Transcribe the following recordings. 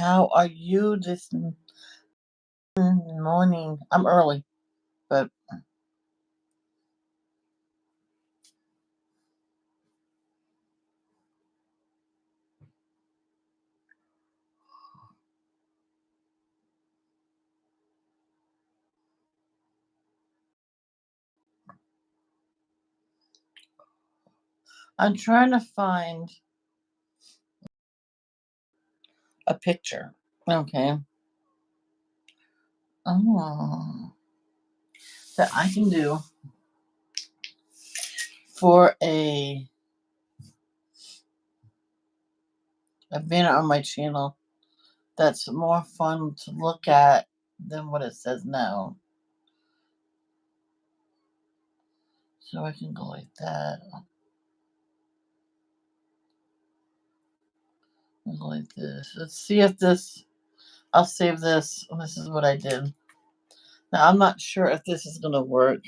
How are you this morning? I'm early, but I'm trying to find a picture. Okay. Oh, that I can do for a banner on my channel that's more fun to look at than what it says now. So I can go like that. Go like this. Let's see if this. I'll save this. This is what I did. Now I'm not sure if this is gonna work.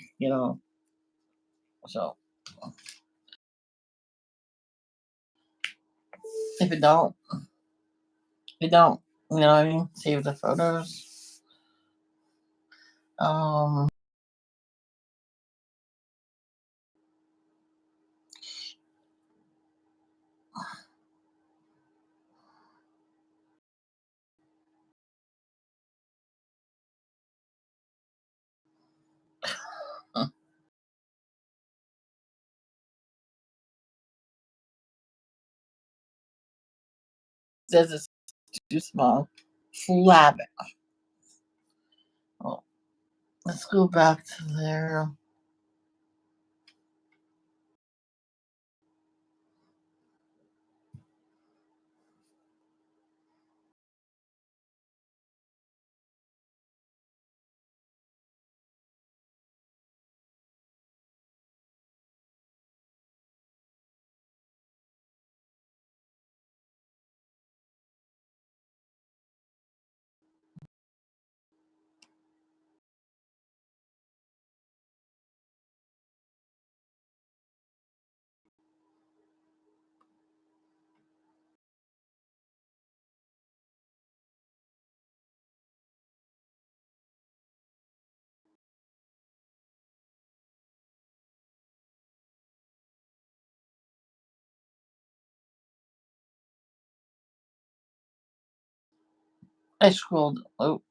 So if it don't, it don't. You know what I mean? Save the photos. Um, says it's too small. Slab it. Oh, let's go back to there. I scrolled. Oh,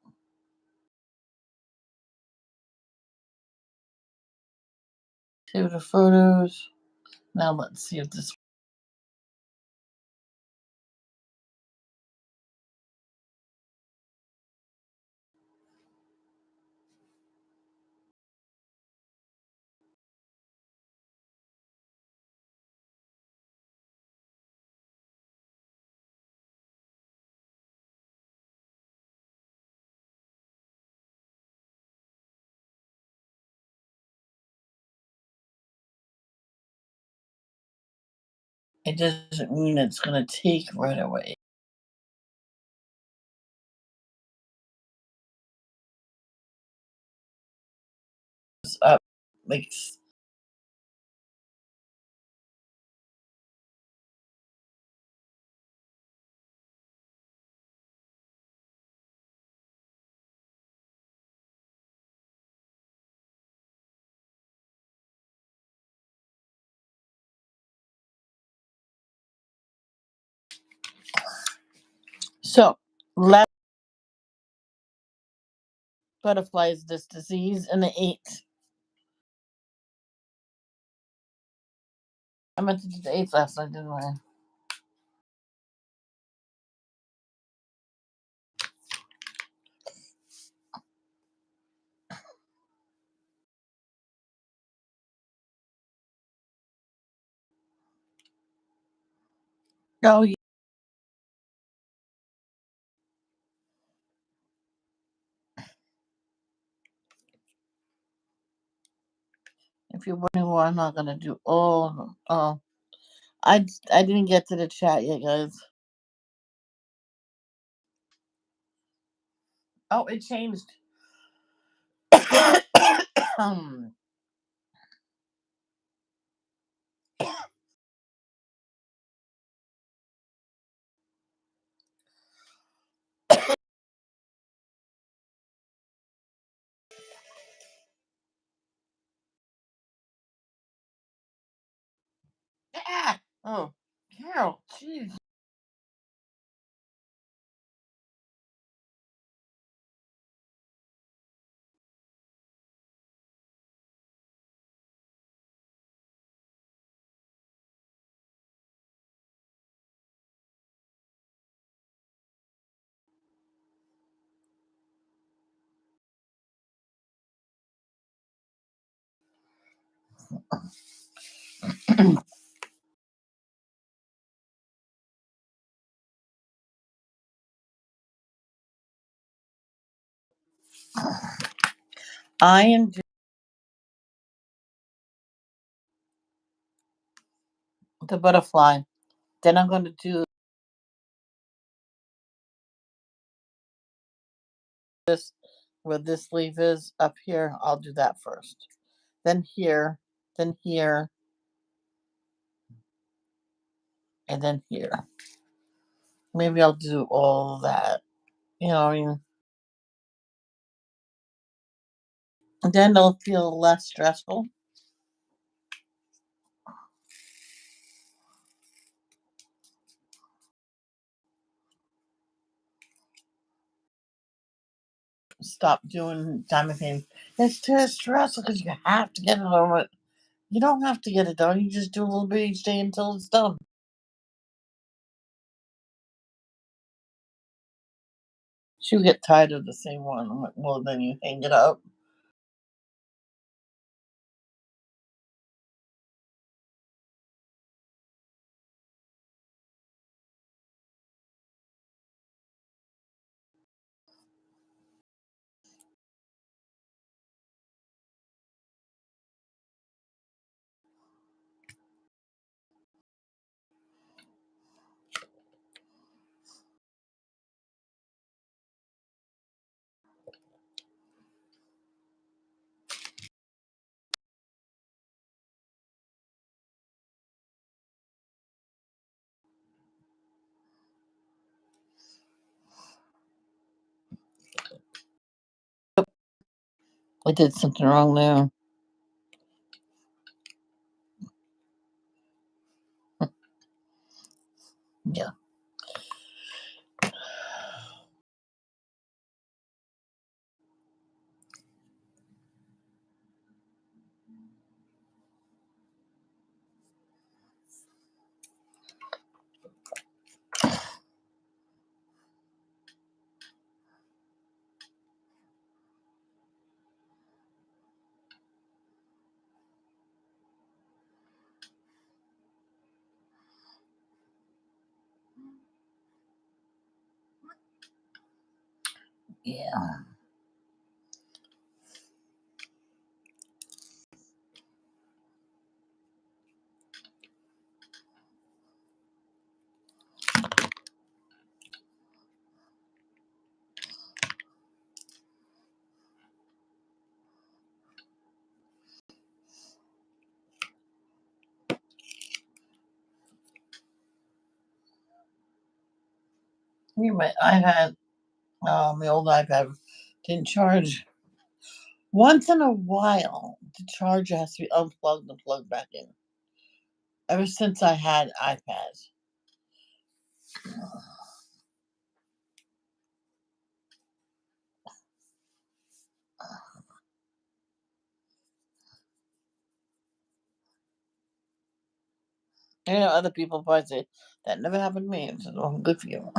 save the photos. Now let's see if this. It doesn't mean it's gonna take right away. It's up, like. So, left butterflies, this disease, and the 8th. I meant to do the 8th last night, didn't I? Oh, yeah. If you're wondering why I'm not gonna do all of them. Oh, I didn't get to the chat yet, guys. Oh, it changed. um, Ah! Oh, Carol, jeez. I am doing the butterfly. Then I'm going to do this where this leaf is up here. I'll do that first. Then here, then here, and then here. Maybe I'll do all that. You know, I mean, then it'll feel less stressful. Stop doing diamond painting. It's too stressful because you have to get it over. You don't have to get it done. You just do a little bit each day until it's done. She'll get tired of the same one. I'm like, well, then you hang it up. I did something wrong there. Yeah. Yeah. Anyway, I had my old iPad didn't charge. Once in a while, the charger has to be unplugged and plugged back in. Ever since I had iPads. You know, other people probably say, that never happened to me. I said, well, good for you.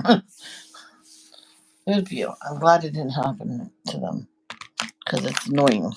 Good for you. I'm glad it didn't happen to them because it's annoying.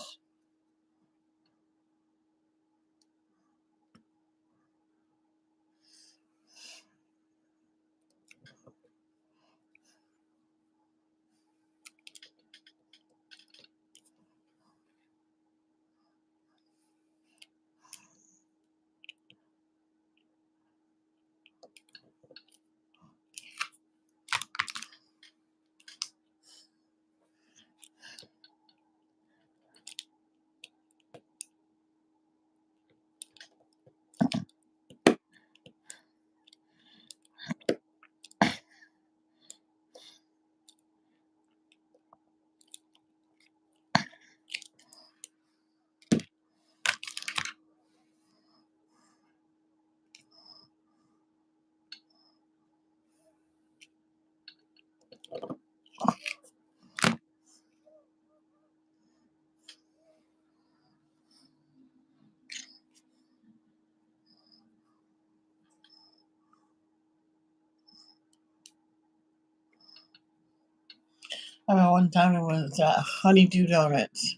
I remember one time it was honeydew donuts.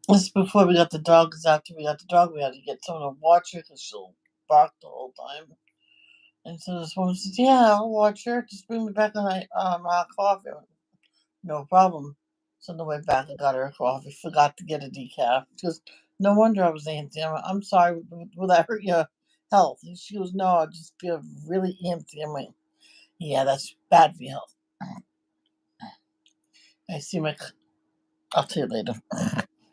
This is before we got the dog, because after we got the dog, we had to get someone to watch her because she'll bark the whole time. And so this woman says, "Yeah, I'll watch her. Just bring me back my coffee." No problem. So on the way back, I got her a coffee. Forgot to get a decaf. She goes, "No wonder I was antsy." I'm sorry, will that hurt your health? And she goes, "No, I just feel really antsy." I'm like, "Yeah, that's bad for your health." I see my, I'll tell you later.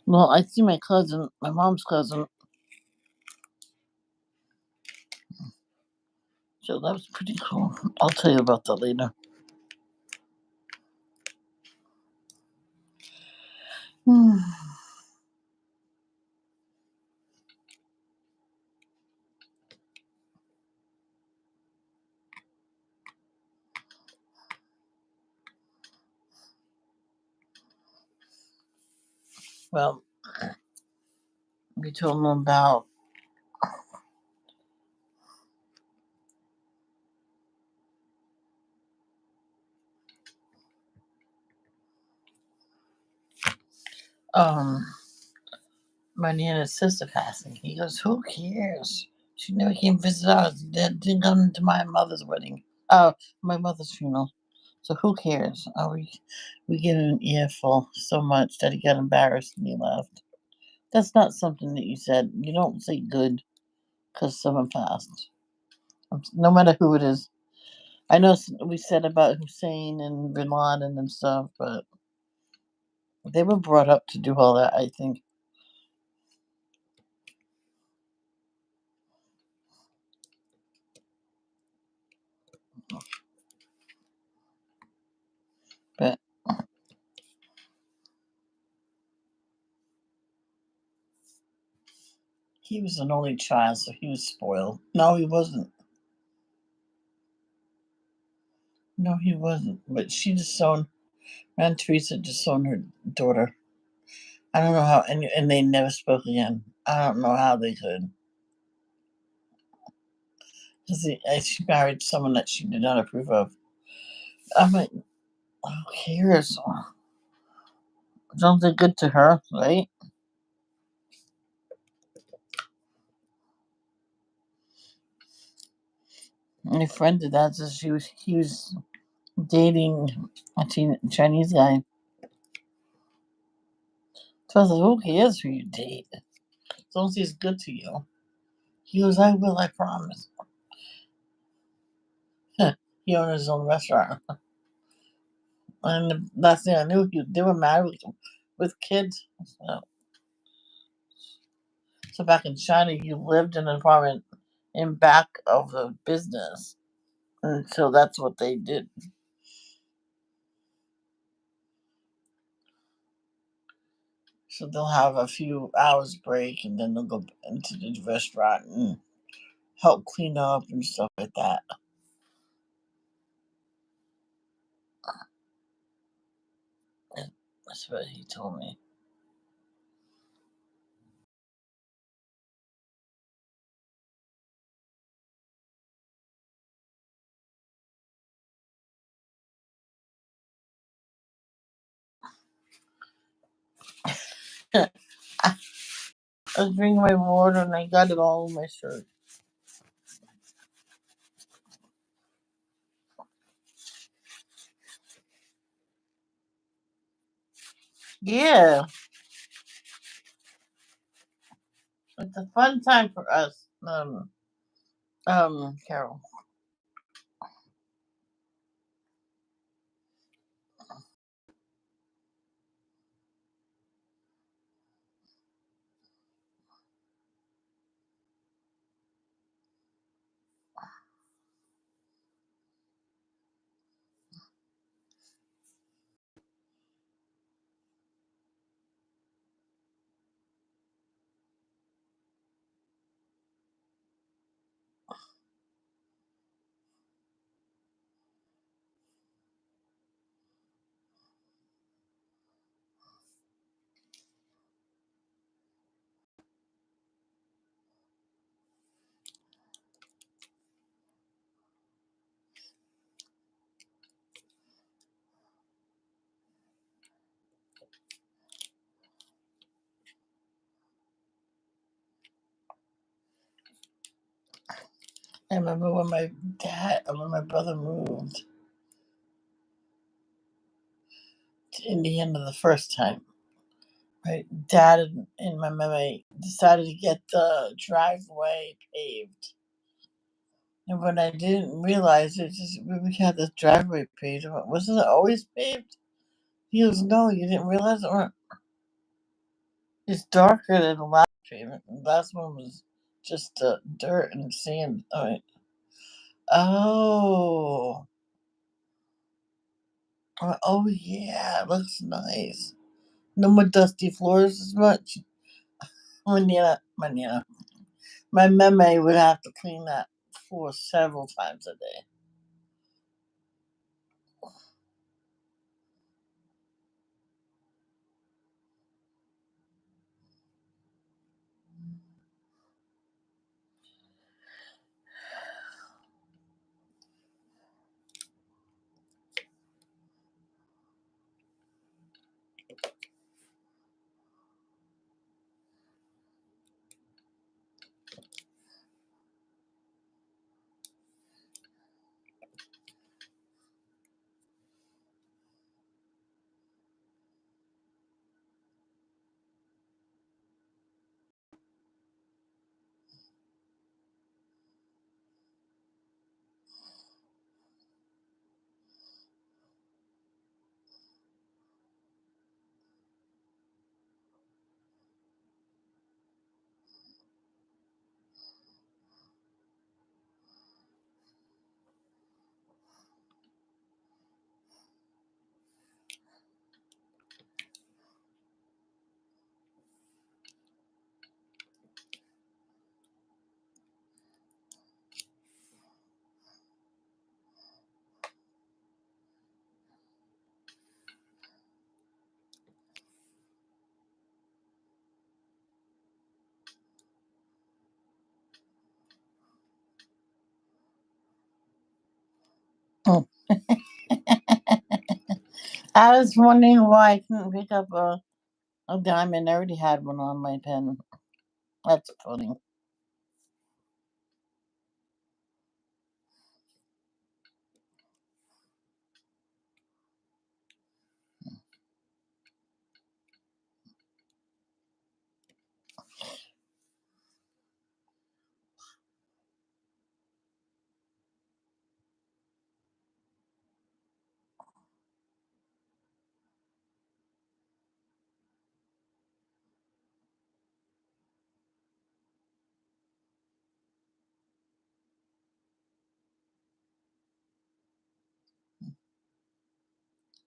Well, I see my cousin, my mom's cousin. So that was pretty cool. I'll tell you about that later. Hmm. Well, we told them about um my Nana's sister passing. He goes, "Who cares? She never came visit us. Didn't come to my mother's wedding. Oh, my mother's funeral. So who cares?" Oh, we gave him an earful so much that he got embarrassed and he left. That's not something that you said. You don't say good because someone passed. No matter who it is. I know we said about Hussein and Bin Laden and stuff, but they were brought up to do all that, I think. But he was an only child, so he was spoiled. No, he wasn't. No, he wasn't. But she disowned, Aunt Teresa disowned her daughter. I don't know how, and they never spoke again. I don't know how they could. Because she married someone that she did not approve of. I'm like, who cares? Something good to her, right? My friend did that. So he was dating a Chinese guy. So I was like, who cares who you date? As long as he's good to you. He goes, "I will, I promise." He owned his own restaurant. And the last thing I knew, they were married with kids. So back in China, you lived in an apartment in back of the business. And so that's what they did. So they'll have a few hours break and then they'll go into the restaurant and help clean up and stuff like that. That's what he told me. I was drinking my water and I got it all on my shirt. Yeah, it's a fun time for us, Carol. I remember when my brother moved to Indiana the first time. My dad and my mother decided to get the driveway paved. And when I didn't realize it, just we had this driveway paved. I went, wasn't it always paved? He goes, no, you didn't realize it. I went, it's darker than the last pavement. The last one was just dirt and sand. I went, oh, I went, oh yeah, it looks nice. No more dusty floors as much. My meme would have to clean that floor several times a day. Hmm. I was wondering why I couldn't pick up a diamond. I already had one on my pen. That's funny.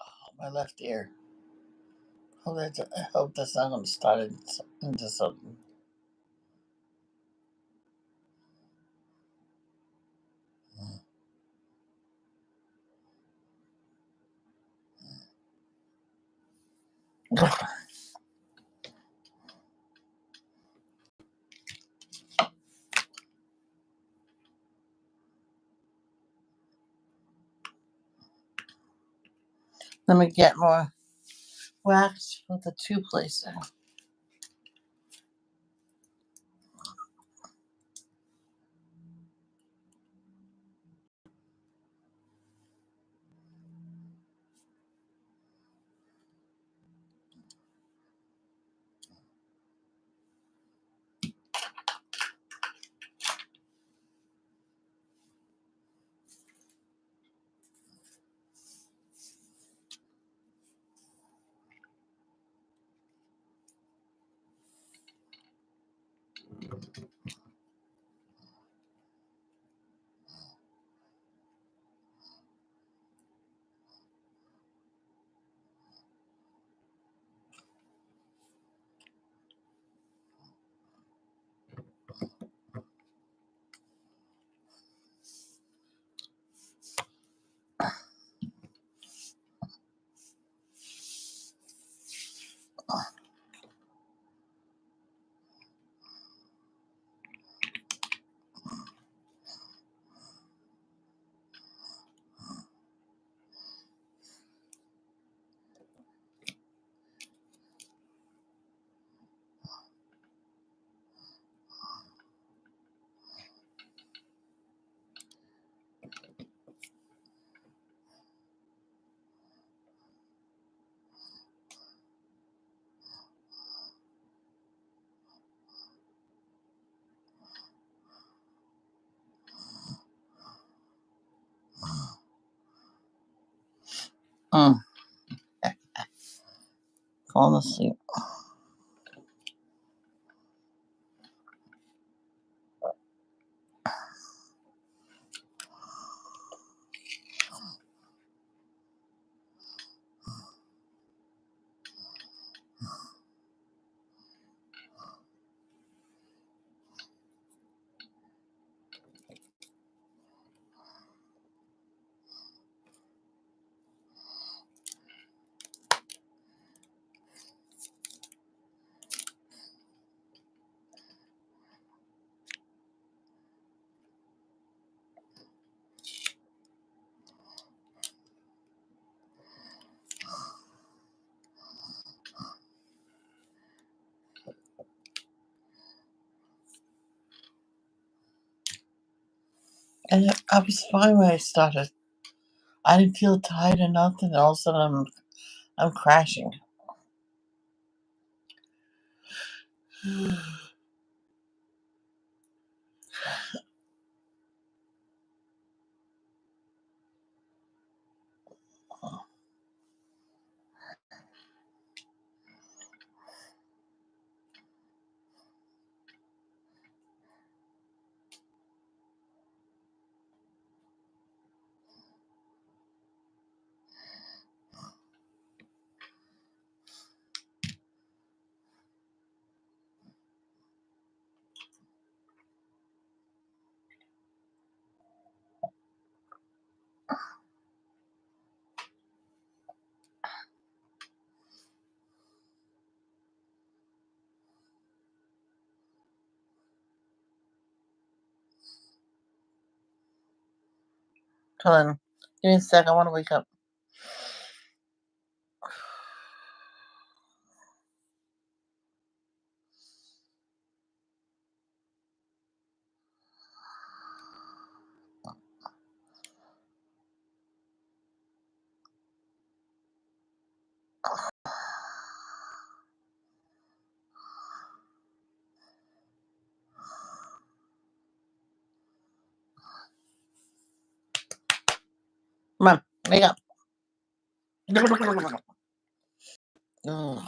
Oh, my left ear. I hope that's not going to start into something. Let me get more wax with the two placer. Mm. Falling asleep. And I was fine when I started. I didn't feel tired or nothing. And all of a sudden, I'm crashing. Come on. Give me a sec. I want to wake up. Come on. Wake up. Ugh,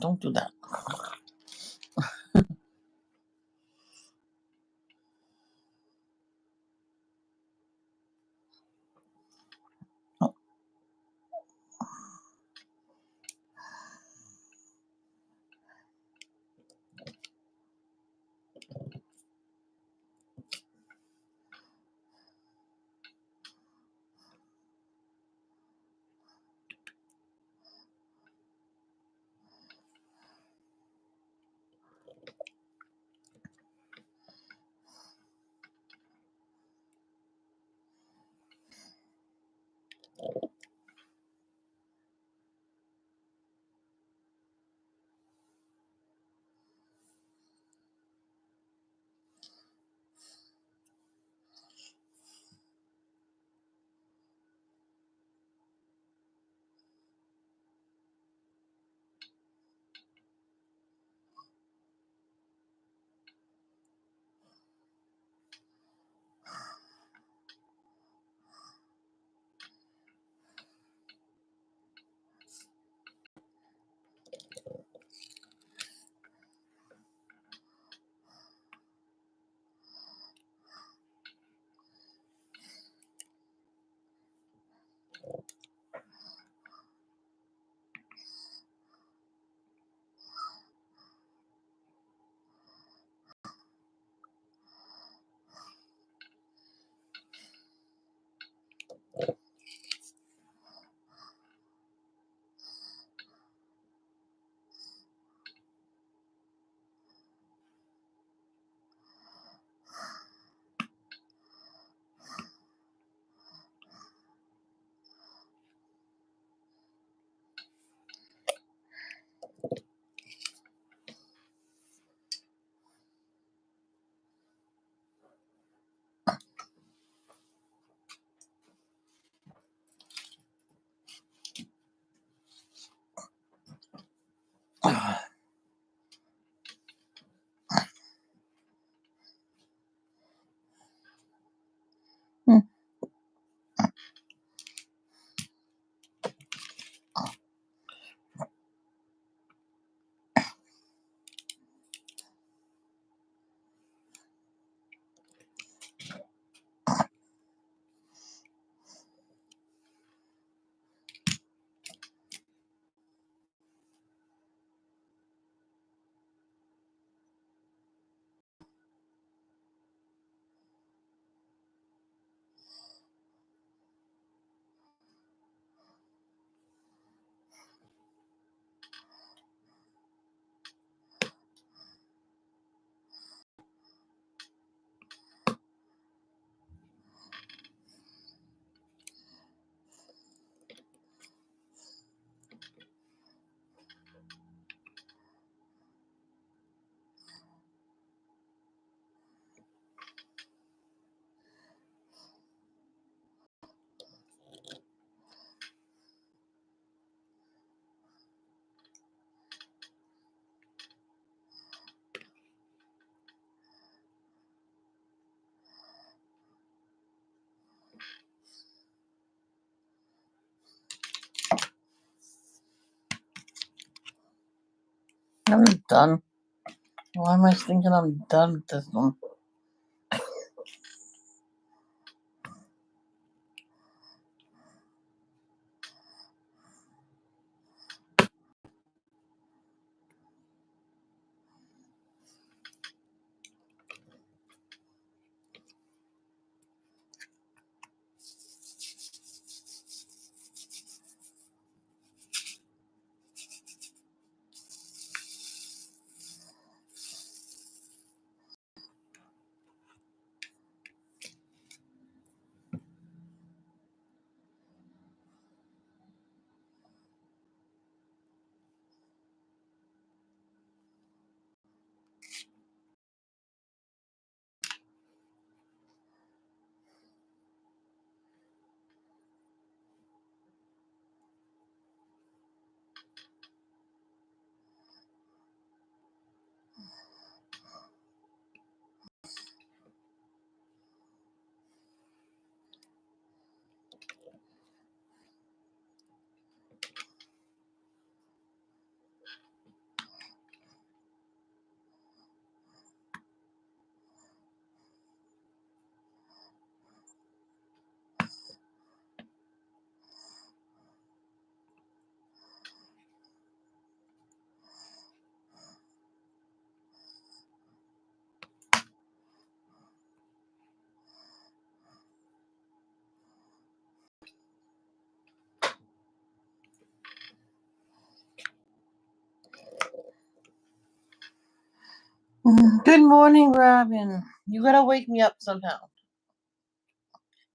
don't do that. I'm done. Why am I thinking I'm done with this one? Good morning, Robin. You gotta wake me up somehow.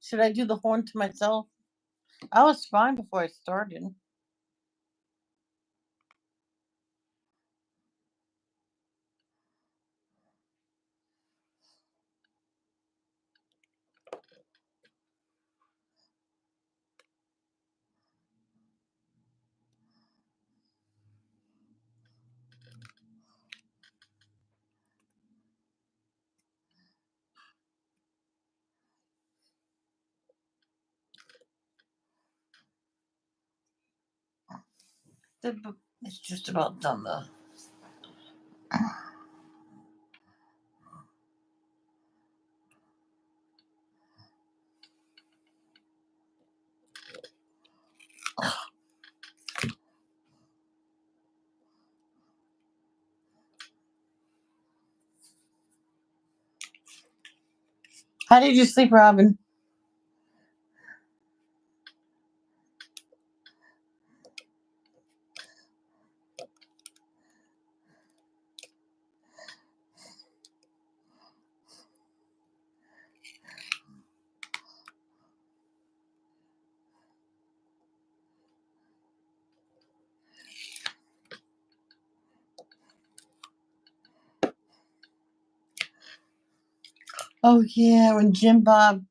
Should I do the horn to myself? I was fine before I started. It's just about done though. How did you sleep, Robin? Oh yeah, when Jim Bob,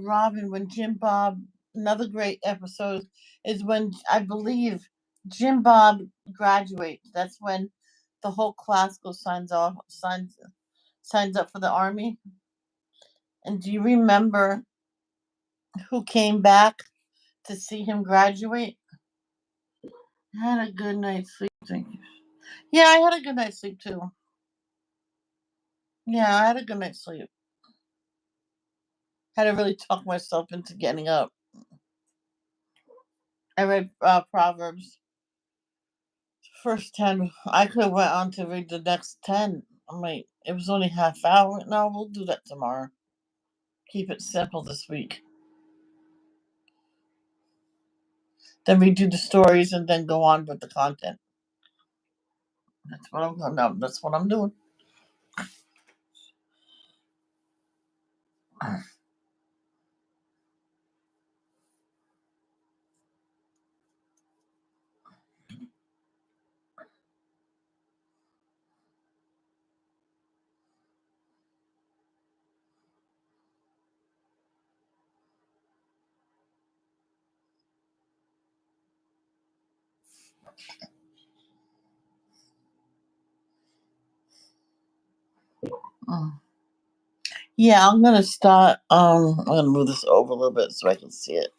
Robin, when Jim Bob, another great episode is when I believe Jim Bob graduates. That's when the whole class goes signs up for the army. And do you remember who came back to see him graduate? I had a good night's sleep. Thank you. Yeah, I had a good night's sleep too. Yeah, I had a good night's sleep. Had to really talk myself into getting up. I read Proverbs first 10. I could have went on to read the next 10. I'm like, it was only half hour. No, we'll do that tomorrow. Keep it simple this week. Then redo the stories and then go on with the content. That's what I'm going. No, that's what I'm doing. Mm. Yeah, I'm gonna start. I'm gonna move this over a little bit so I can see it.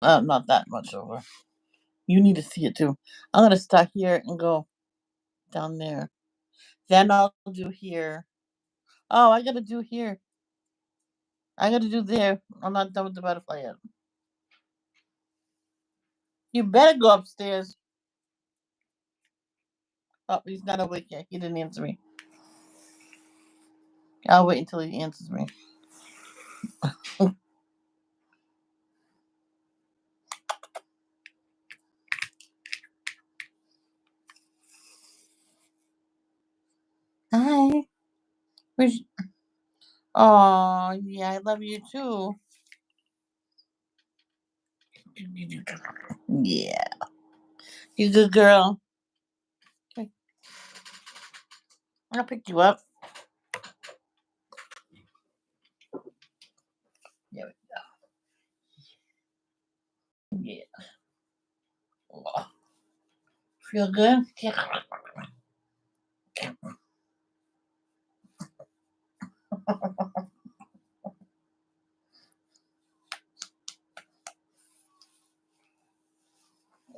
Not that much over. You need to see it too. I'm gonna start here and go down there. Then I'll do here. Oh, I gotta do here. I gotta do there. I'm not done with the butterfly yet. You better go upstairs. Oh, he's not awake yet. He didn't answer me. I'll wait until he answers me. Hi. Where's... Oh, yeah, I love you too. Yeah, you good girl. Okay, I'll pick you up. Yeah, yeah. Oh, feel good?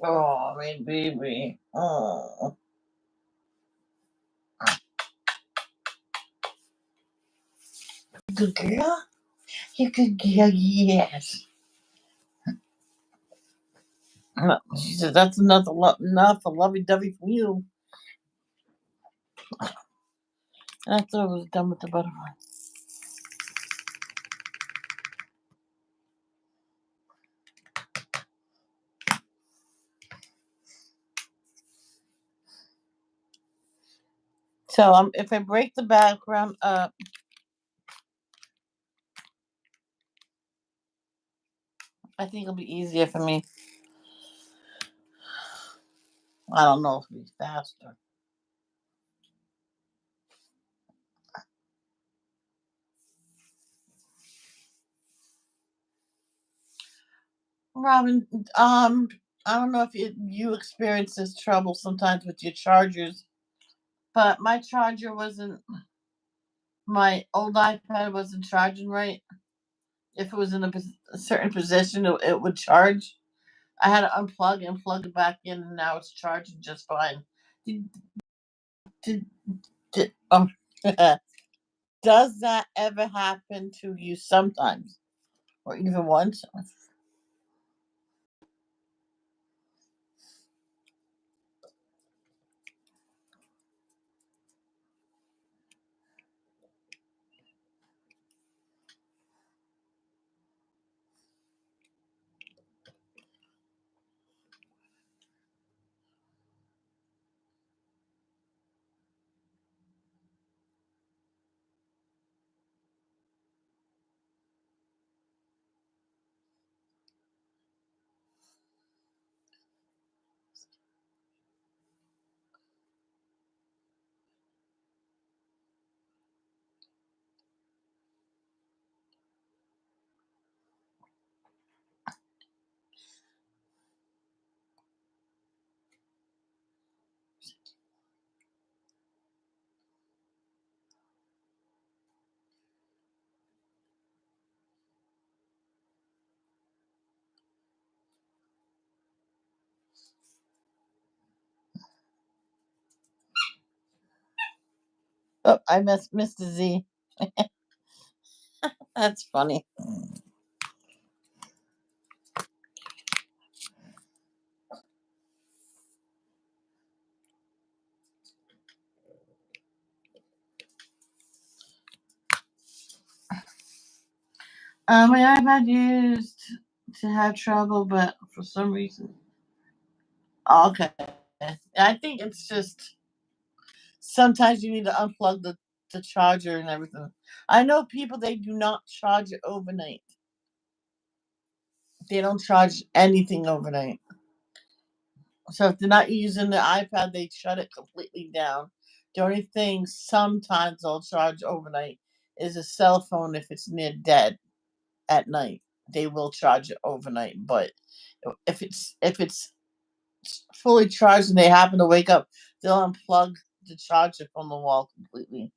Oh, my baby. Oh, good girl. You good girl. Yes. She said, "That's enough a lovey-dovey from you." And I thought I was done with the butterfly. So if I break the background up, I think it'll be easier for me. I don't know if it'll be faster. Robin, I don't know if you experience this trouble sometimes with your chargers, but my old iPad wasn't charging right. If it was in a certain position, it would charge. I had to unplug and plug it back in, and now it's charging just fine. Did, did, did does that ever happen to you sometimes, or even once? Oh, I missed Mr. Z. That's funny. My iPad used to have trouble, but for some reason, okay. I think it's just sometimes you need to unplug the charger and everything. I know people they do not charge it overnight. They don't charge anything overnight. So if they're not using the iPad, they shut it completely down. The only thing sometimes they'll charge overnight is a cell phone if it's near dead at night. They will charge it overnight, but if it's fully charged and they happen to wake up, they'll unplug the charger from the wall completely.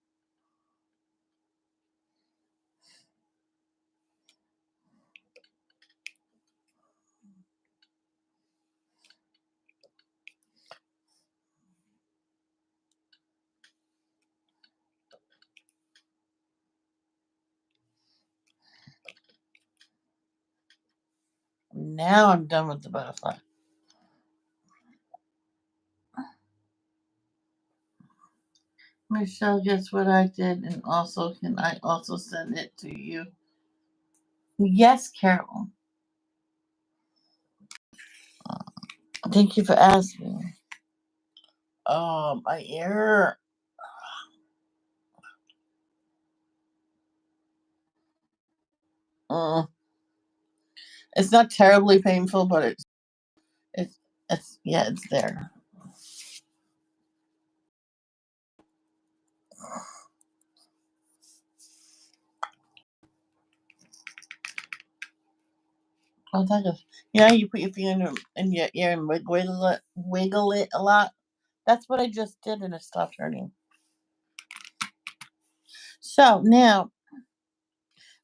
Now I'm done with the butterfly. Michelle, guess what I did? And also, can I also send it to you? Yes, Carol. Thank you for asking. My ear. Uh, it's not terribly painful, but it's yeah, it's there. Oh, that is. Yeah, you put your finger in your ear and wiggle it a lot. That's what I just did, and it stopped hurting. So now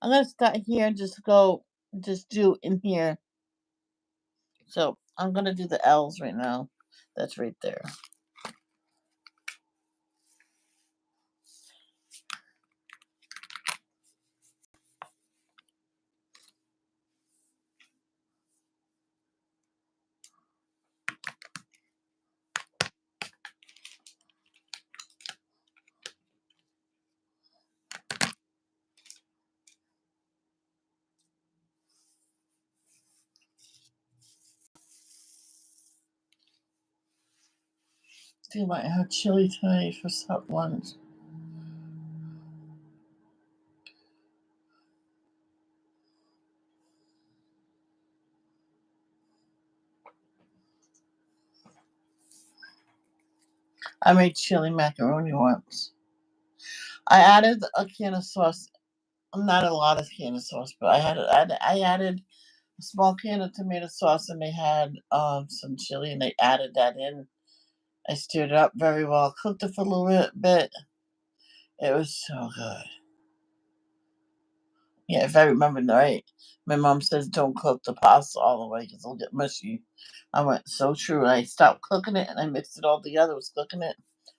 I'm gonna start here and just do in here. So I'm gonna do the L's right now. That's right there. Do might have chili today for supper lunch. I made chili macaroni once. I added a can of sauce. Not a lot of can of sauce, but I added a small can of tomato sauce, and they had some chili, and they added that in. I stirred it up very well, cooked it for a little bit. It was so good. Yeah, if I remember right, my mom says don't cook the pasta all the way because it'll get mushy. I went so true. I stopped cooking it and I mixed it all together. Was cooking it.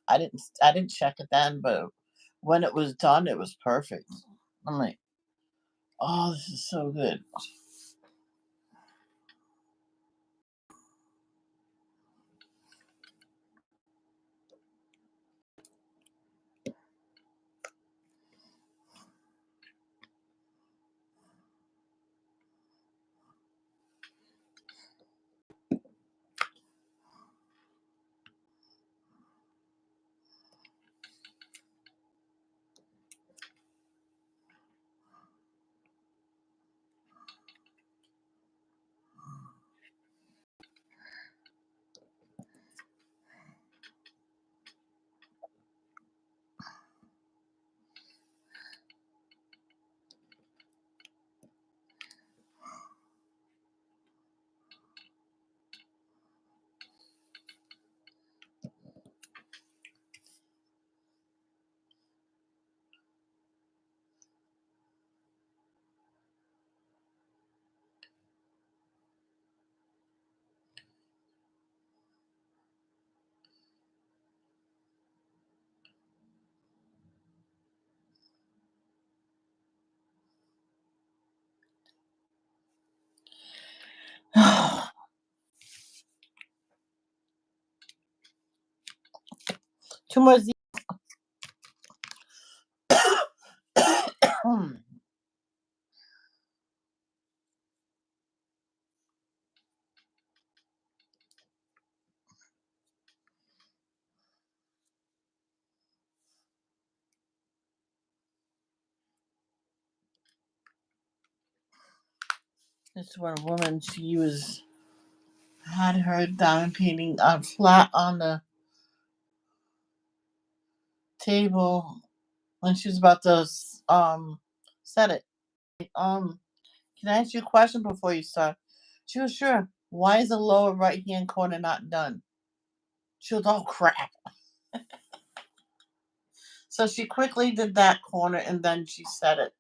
I didn't check it then, but when it was done, it was perfect. I'm like, oh, this is so good. Two more Z. This one woman, had her diamond painting flat on the table when she was about to set it. Can I ask you a question before you start? She was sure. Why is the lower right hand corner not done? She was, oh crap. So she quickly did that corner and then she set it.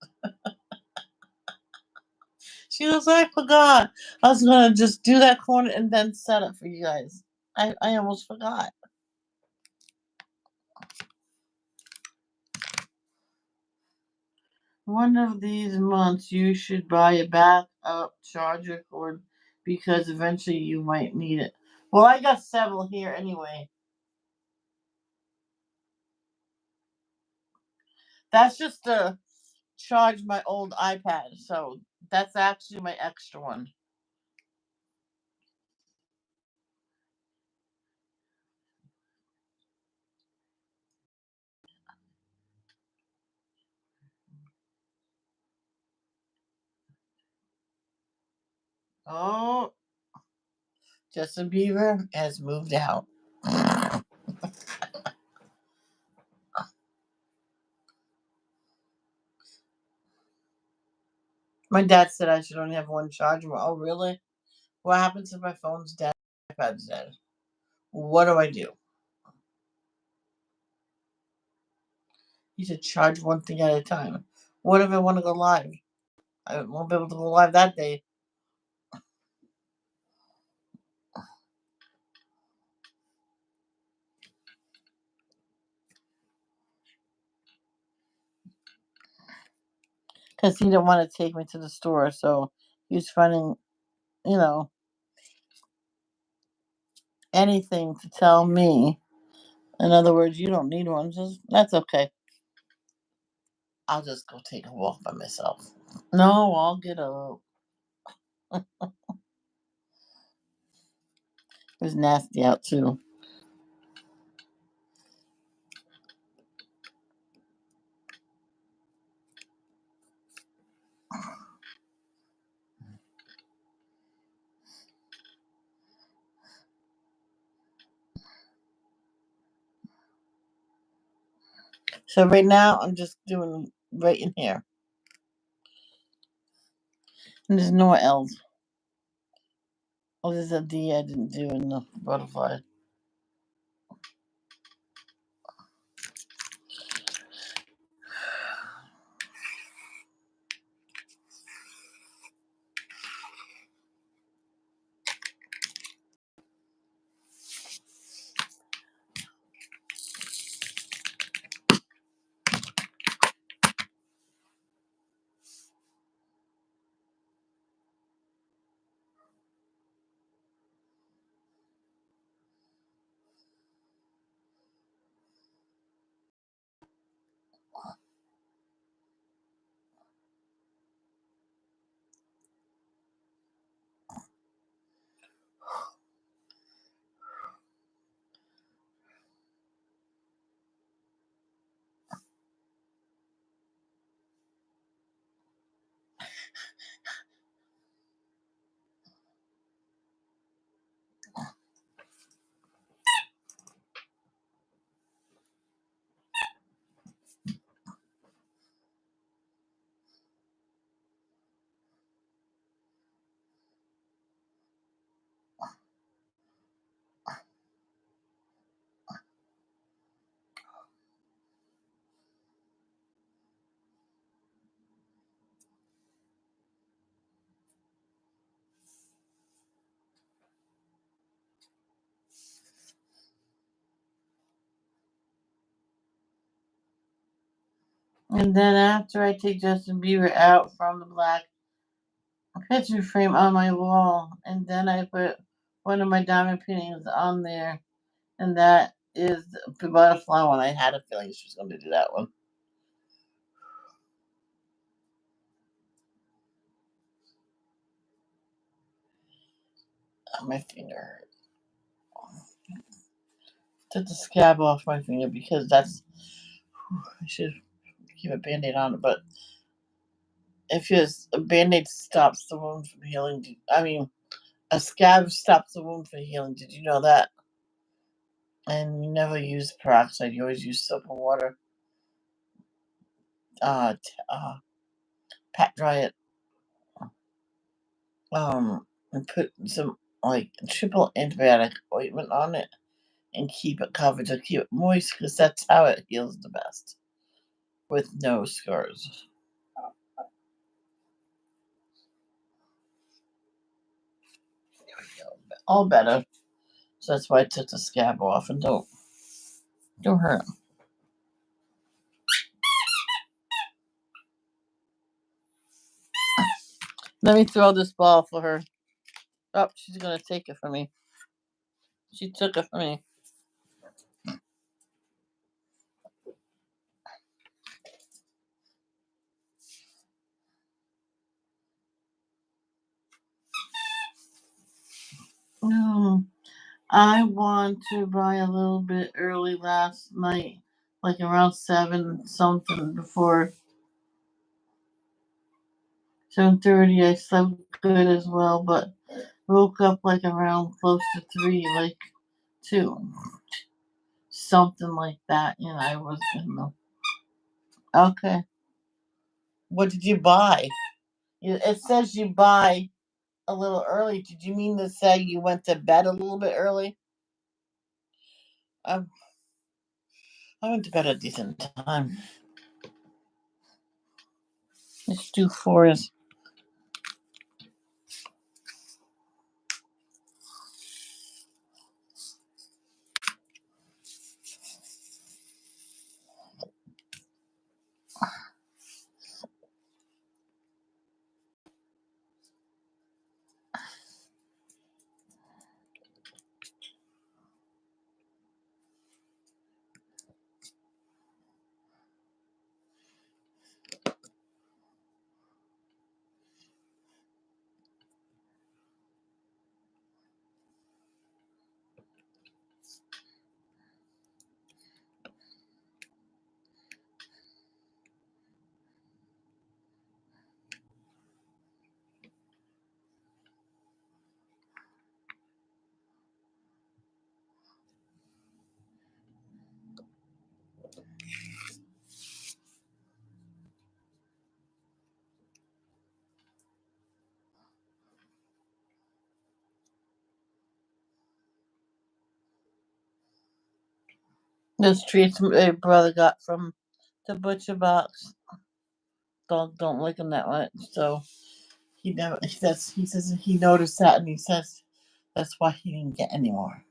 She was, I forgot. I was gonna just do that corner and then set it for you guys. I almost forgot. One of these months you should buy a backup charger cord because eventually you might need it. Well, I got several here anyway. That's just to charge my old iPad, so that's actually my extra one. Oh, Justin Bieber has moved out. My dad said I should only have one charger. Oh, really? What happens if my phone's dead? iPad's dead. What do I do? He said charge one thing at a time. What if I want to go live? I won't be able to go live that day because he didn't want to take me to the store. So he was finding, you know, anything to tell me. In other words, you don't need one. Just that's okay. I'll just go take a walk by myself. No, I'll get up. It was nasty out too. So right now I'm just doing right in here. And there's no L's. Oh, there's a D I didn't do in the butterfly. And then after I take Justin Bieber out from the black picture frame on my wall, and then I put one of my diamond paintings on there, and that is the butterfly one. I had a feeling she was going to do that one. My finger took the scab off my finger because that's. I should keep a band aid on it, but if just a band aid stops the wound from healing, I mean, a scab stops the wound from healing. Did you know that? And you never use peroxide, you always use soap and water. Pat dry it, and put some like triple antibiotic ointment on it and keep it covered to keep it moist because that's how it heals the best with no scars. All better. So that's why I took the scab off and don't hurt. Let me throw this ball for her. Oh, she's gonna take it from me. She took it from me. No, I want to buy a little bit early last night, like around 7 something before 7:30. I slept good as well, but woke up like around close to 3, like 2, something like that. I was in the. Okay. What did you buy? It says you buy a little early. Did you mean to say you went to bed a little bit early? I, I went to bed at a decent time. Let's do four is. Those treats my brother got from the butcher box. Dog don't like them that much, so he never. He says he noticed that, and he says that's why he didn't get any more.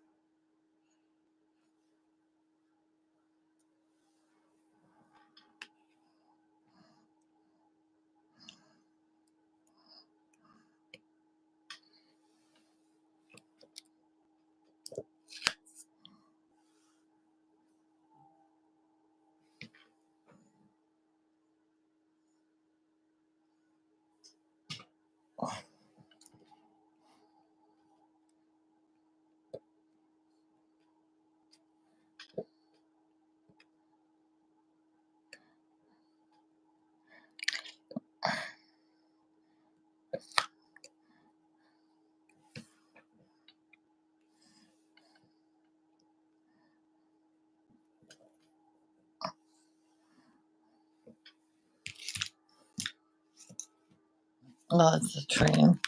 Oh, it's a train.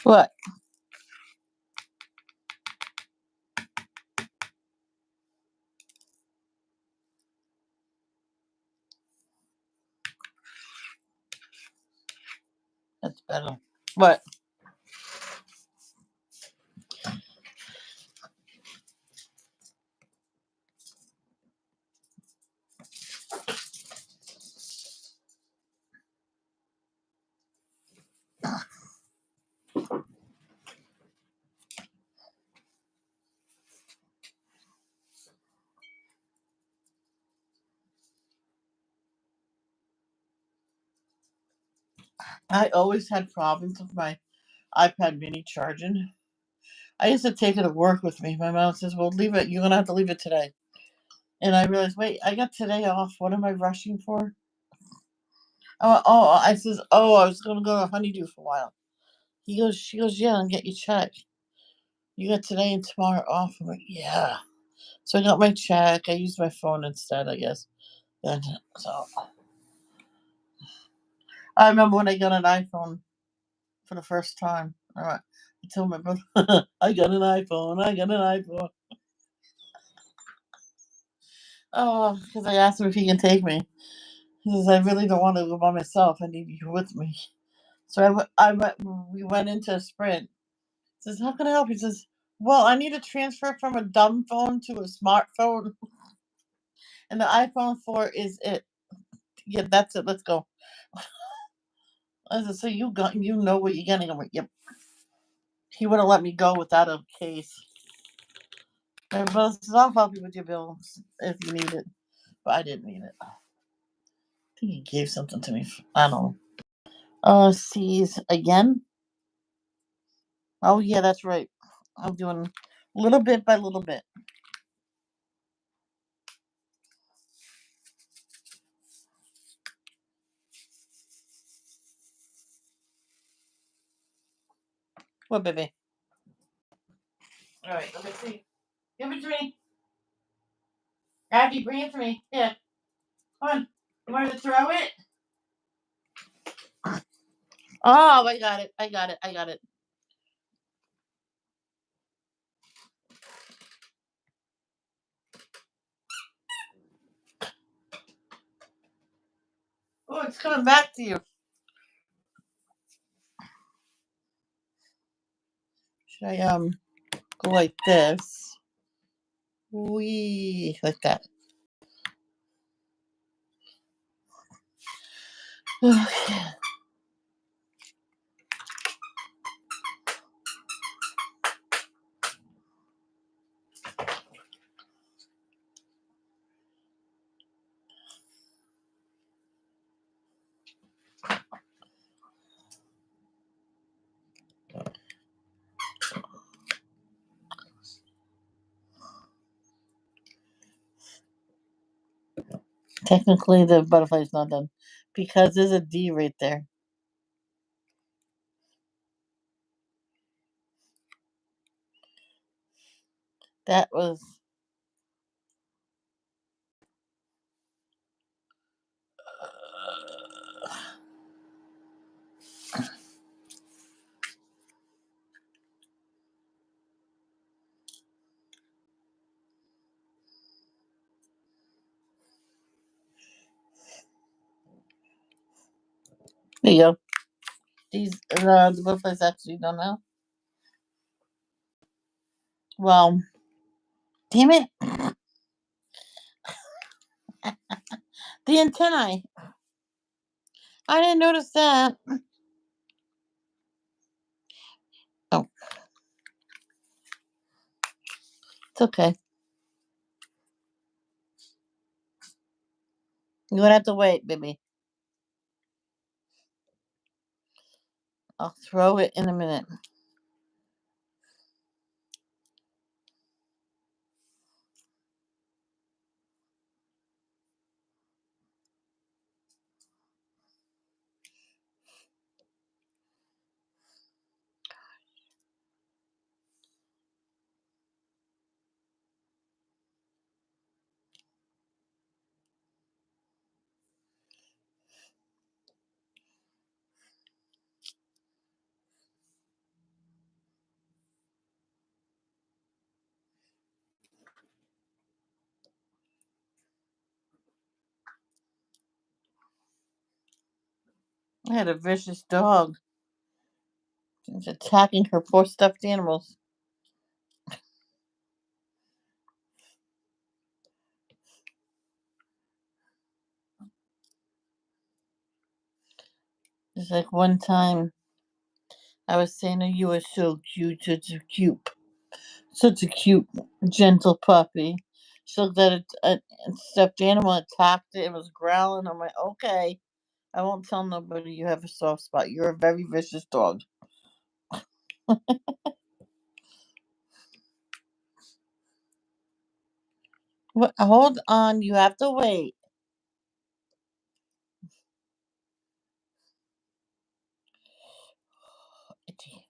What? That's better. What? I always had problems with my iPad mini charging. I used to take it to work with me. My mom says, "Well, leave it. You're gonna have to leave it today." And I realized, wait, I got today off. What am I rushing for? I says, oh, I was gonna go to Honeydew for a while. She goes, yeah, and get your check. You got today and tomorrow off. I'm like, yeah. So I got my check. I used my phone instead, I guess. And so I remember when I got an iPhone for the first time. I told my brother, I got an iPhone. I got an iPhone. Oh, because I asked him if he can take me. He says, I really don't want to go by myself. I need you with me. So we went into a Sprint. He says, how can I help? He says, well, I need to transfer from a dumb phone to a smartphone. And the iPhone 4 is it. Yeah, that's it. Let's go. I said, so you know what you're getting. I'm like, yep. He wouldn't let me go without a case. My brother says, I'll help you with your bills if you need it. But I didn't need it. I think he gave something to me. I don't know. Sees again. Oh yeah, that's right. I'm doing little bit by little bit. What, baby? All right, let me see. Give it to me. Abby, bring it to me. Yeah, come on. You want to throw it? Oh, I got it. I got it. I got it. Oh, it's coming back to you. Should I go like this? Wee, like that. Okay. Technically, the butterfly's not done because there's a D right there. That was. There you go. The butterfly's actually done now. Well, damn it. The antennae. I didn't notice that. Oh, it's okay. You're gonna have to wait, baby. I'll throw it in a minute. I had a vicious dog. She's attacking her poor stuffed animals. It's like one time I was saying, "Oh, you are so cute, such a cute, gentle puppy." She looked at a stuffed animal, attacked it, and was growling. I'm like, okay. I won't tell nobody you have a soft spot. You're a very vicious dog. Hold on, you have to wait. Itchy.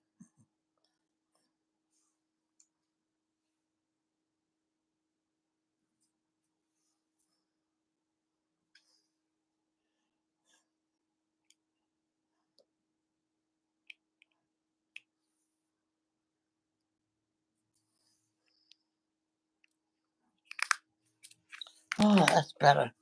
Oh, that's better.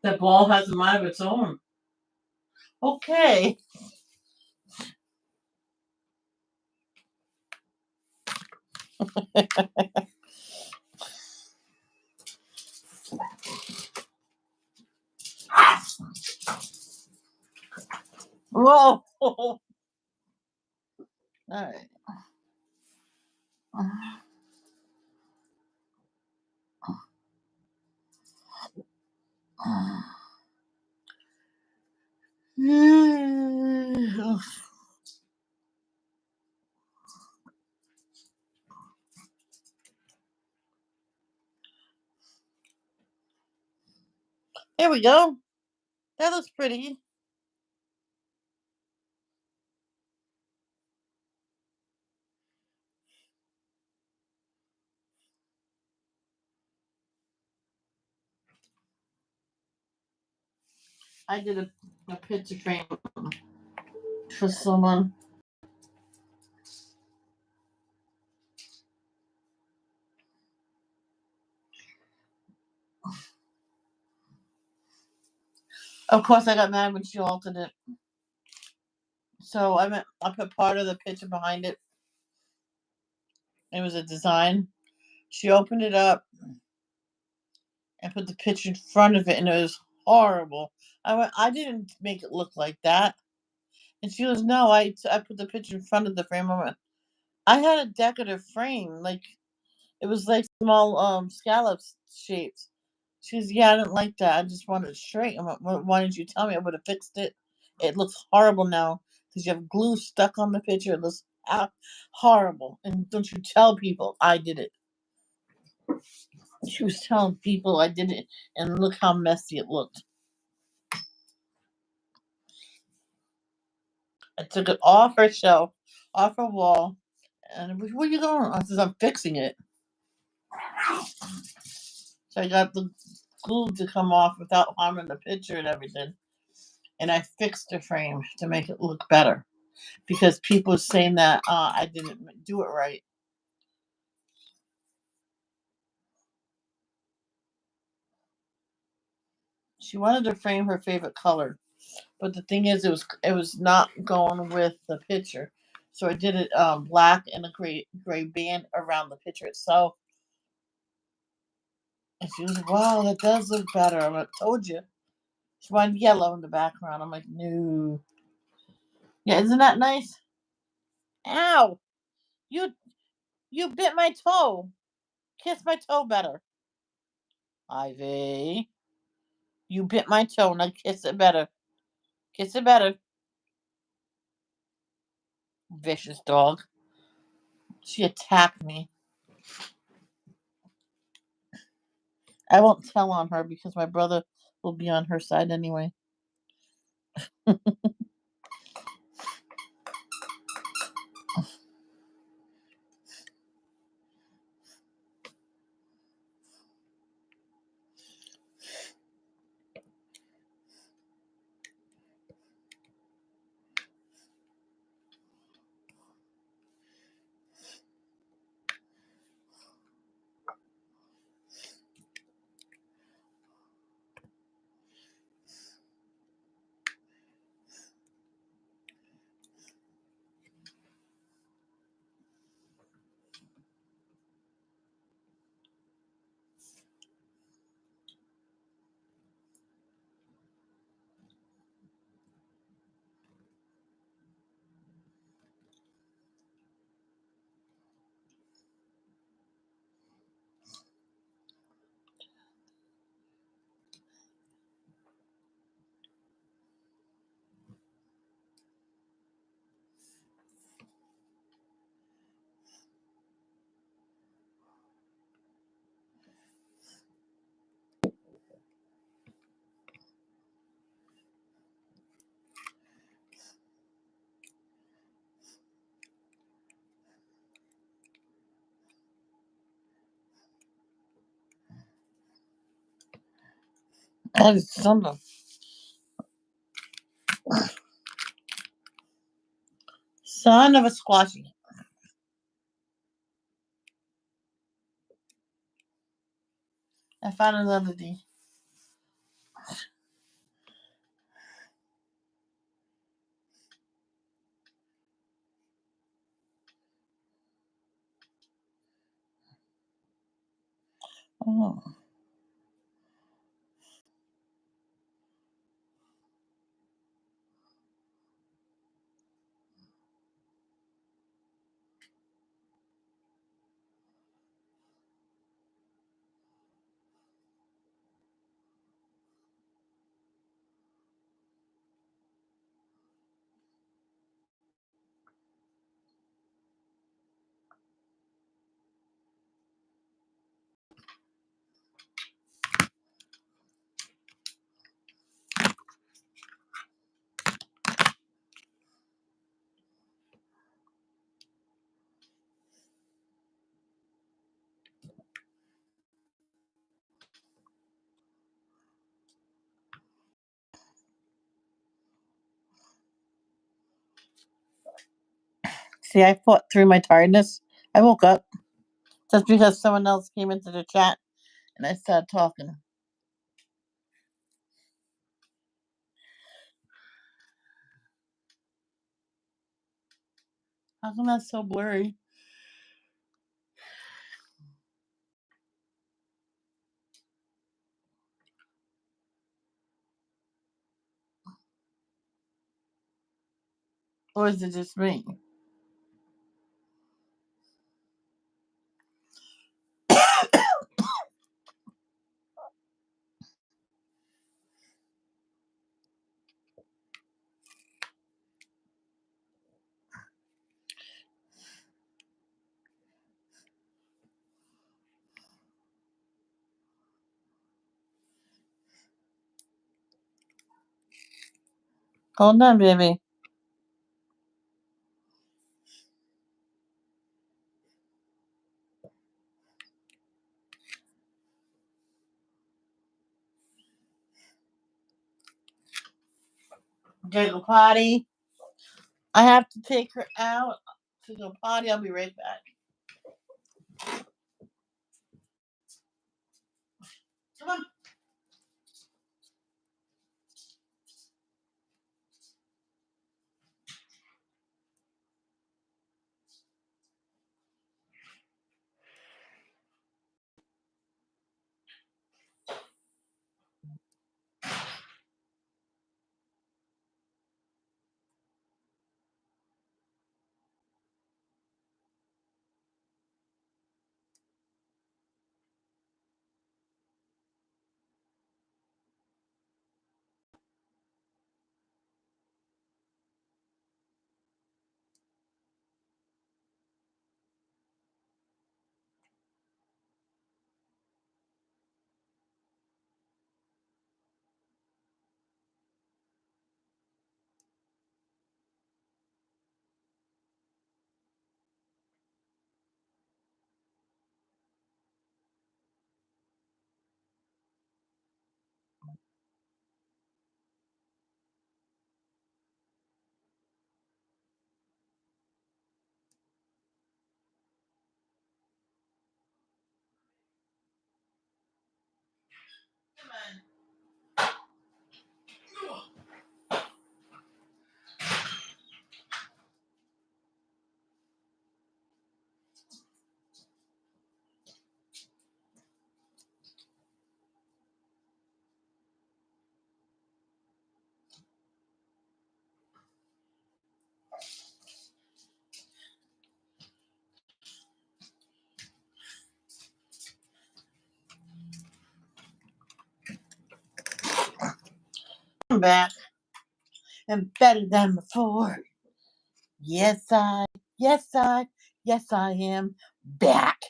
The ball has a mind of its own. Okay. Whoa. All right. Here we go. That looks pretty. I did a picture frame for someone. Of course, I got mad when she altered it. So I put part of the picture behind it. It was a design. She opened it up and put the picture in front of it, and it was horrible. I went, I didn't make it look like that. And she goes, no, I put the picture in front of the frame. I went, I had a decorative frame, like it was like small scallops shapes. She goes, yeah, I didn't like that. I just wanted it straight. I went, why didn't you tell me? I would have fixed it. It looks horrible now because you have glue stuck on the picture. It looks horrible. And don't you tell people I did it. She was telling people I did it, and look how messy it looked. I took it off her shelf, off her wall, and where are you going? I said, I'm fixing it. So I got the glue to come off without harming the picture and everything. And I fixed the frame to make it look better because people were saying that I didn't do it right. She wanted to frame her favorite color, but the thing is, it was not going with the picture. So I did it black and a gray band around the picture itself. And she was like, wow, that does look better. I told you. She wanted yellow in the background. I'm like, no. Yeah, isn't that nice? Ow! You you bit my toe. Kiss my toe better. Ivy. You bit my toe. Now kiss it better. Kiss it better. Vicious dog. She attacked me. I won't tell on her because my brother will be on her side anyway. That is something. Son of a squashy. I found another D. Oh. See, I fought through my tiredness. I woke up just because someone else came into the chat and I started talking. How come that's so blurry? Or is it just me? Hold on, baby. Gotta go potty. I have to take her out to go potty. I'll be right back. Come on. Come on. I'm back and better than before. Yes, yes, yes, I am back.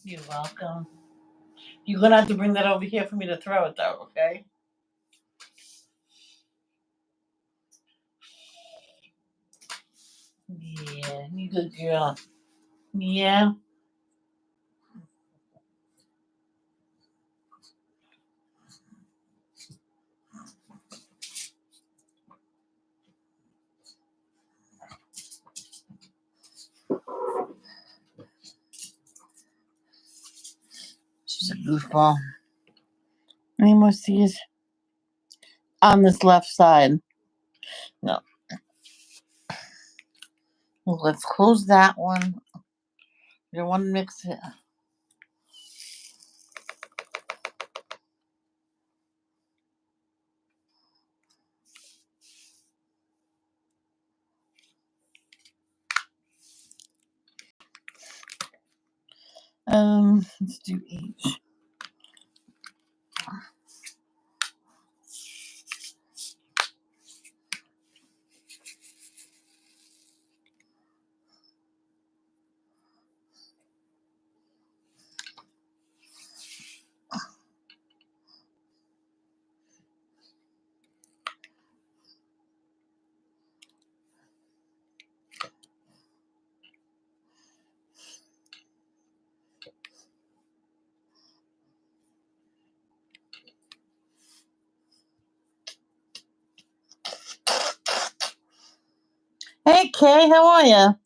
You're welcome. You're gonna have to bring that over here for me to throw it though, okay? Yeah, you good girl. Yeah. She's a goofball. Any more seeds on this left side? No. Well, let's close that one. You don't want to mix it. Let's do each. Hey Kay, how are you?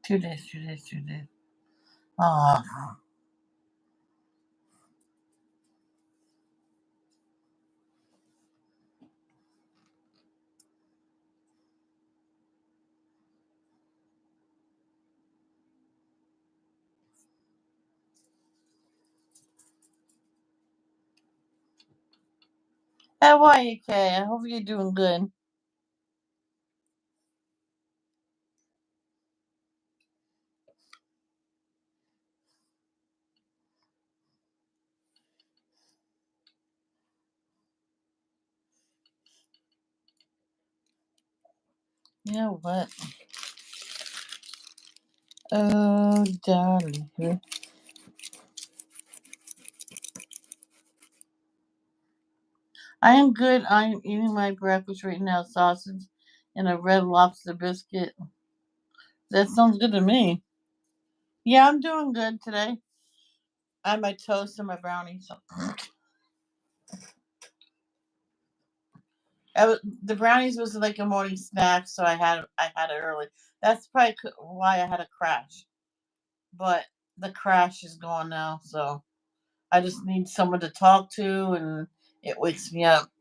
Two days, 2 days, 2 days. Oh, how are you, Kay? I hope you're doing good. You know what? Oh, darling. I am good. I am eating my breakfast right now, sausage and a red lobster biscuit. That sounds good to me. Yeah, I'm doing good today. I had my toast and my brownies. The brownies was like a morning snack, so I had it early. That's probably why I had a crash. But the crash is gone now, so I just need someone to talk to, and it wakes me up.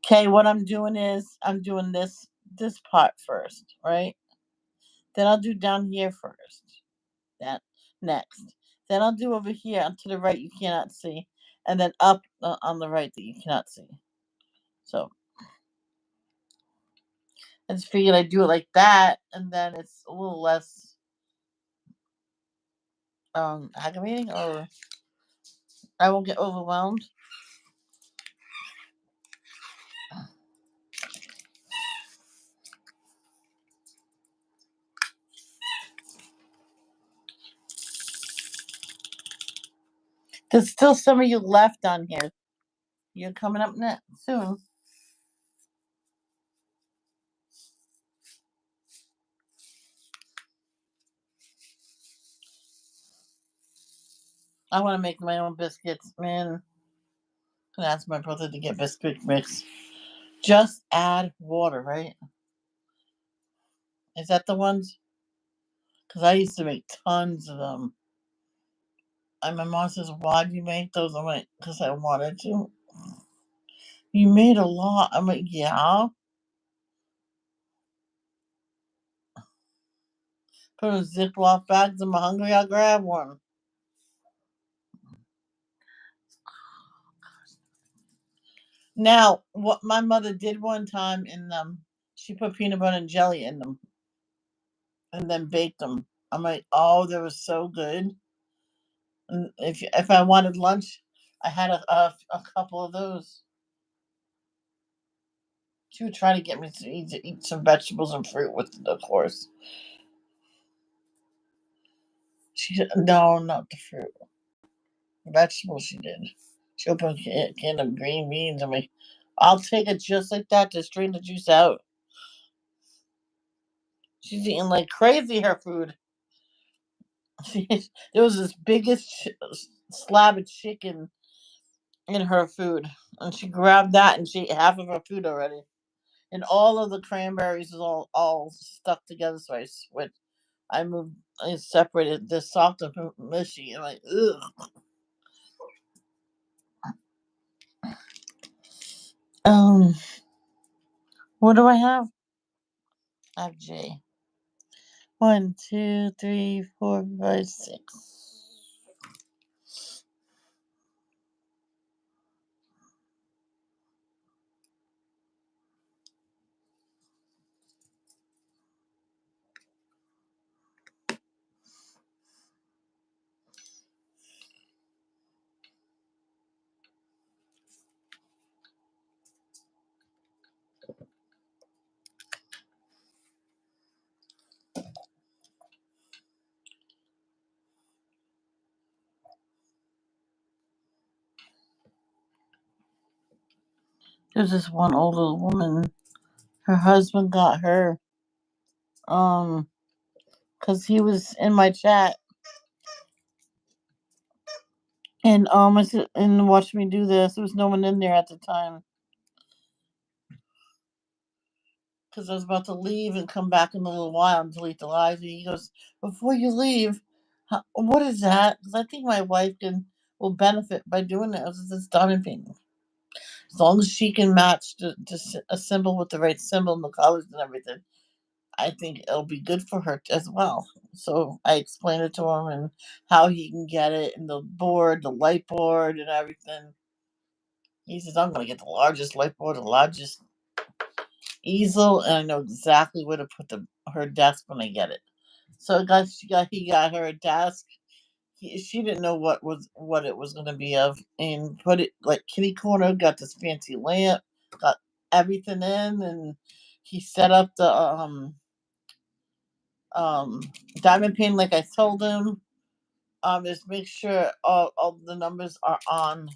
Okay, what I'm doing is I'm doing this part first, right? Then I'll do down here first. That next. Then I'll do over here and to the right you cannot see, and then up on the right that you cannot see. So I just figured I'd do it like that, and then it's a little less aggravating, or I won't get overwhelmed. There's still some of you left on here. You're coming up next soon. I want to make my own biscuits, man. I'm gonna ask my brother to get biscuit mix. Just add water, right? Is that the ones? Because I used to make tons of them. And my mom says, "Why do you make those?" I'm like, "Because I wanted to." You made a lot. I'm like, "Yeah." Put in Ziploc bags. I'm hungry. I'll grab one. Now, what my mother did one time in them, she put peanut butter and jelly in them and then baked them. I'm like, "Oh, they were so good." And if I wanted lunch, I had a couple of those. She would try to get me to eat some vegetables and fruit with it, of course. She said, "No, not the fruit. Vegetables." She did. She opened a can of green beans. I'm like, "I'll take it just like that to strain the juice out." She's eating like crazy her food. She, there was this biggest slab of chicken in her food, and she grabbed that and she ate half of her food already. And all of the cranberries is all stuck together. So I moved, I separated the soft and mushy. I'm like, ugh. Um, what do I have? I have J. One, two, three, four, five, six. There's this one older woman. Her husband got her. Um, because he was in my chat and I said, and watched me do this. There was no one in there at the time because I was about to leave and come back in a little while and delete the live. And he goes, "Before you leave, what is that?" Because I think my wife will benefit by doing it. It's this diamond painting. As long as she can match a symbol with the right symbol and the colors and everything, I think it'll be good for her as well. So I explained it to him and how he can get it and the board, the light board, and everything. He says, "I'm going to get the largest light board, the largest easel, and I know exactly where to put her desk when I get it." So he got her a desk. She didn't know what it was going to be of, and put it like kitty corner. Got this fancy lamp, got everything in, and he set up the um diamond pin like I told him. Just make sure all the numbers are on.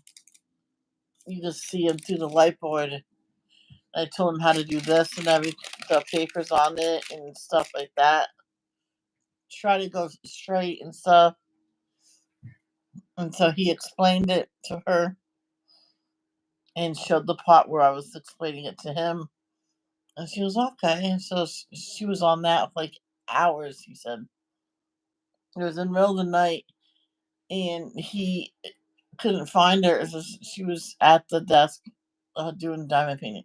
You can see them through the light board. I told him how to do this and every the papers on it and stuff like that. Try to go straight and stuff. And so he explained it to her and showed the part where I was explaining it to him. And she was okay. And so she was on that for like hours, he said. It was in the middle of the night and he couldn't find her. So she was at the desk doing diamond painting.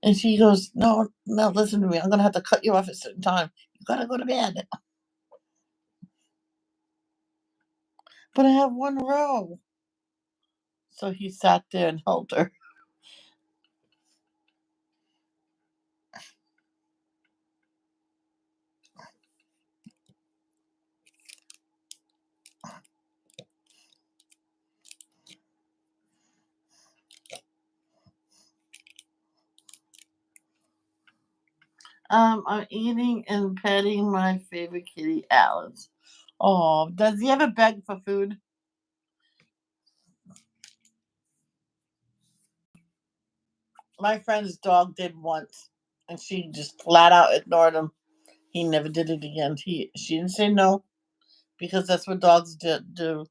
And she goes, "No, no, listen to me. I'm going to have to cut you off at a certain time. You got to go to bed." "But I have one row." So he sat there and held her. I'm eating and petting my favorite kitty, Alice. Oh, does he ever beg for food? My friend's dog did once, and she just flat out ignored him. He never did it again. She didn't say no because that's what dogs do.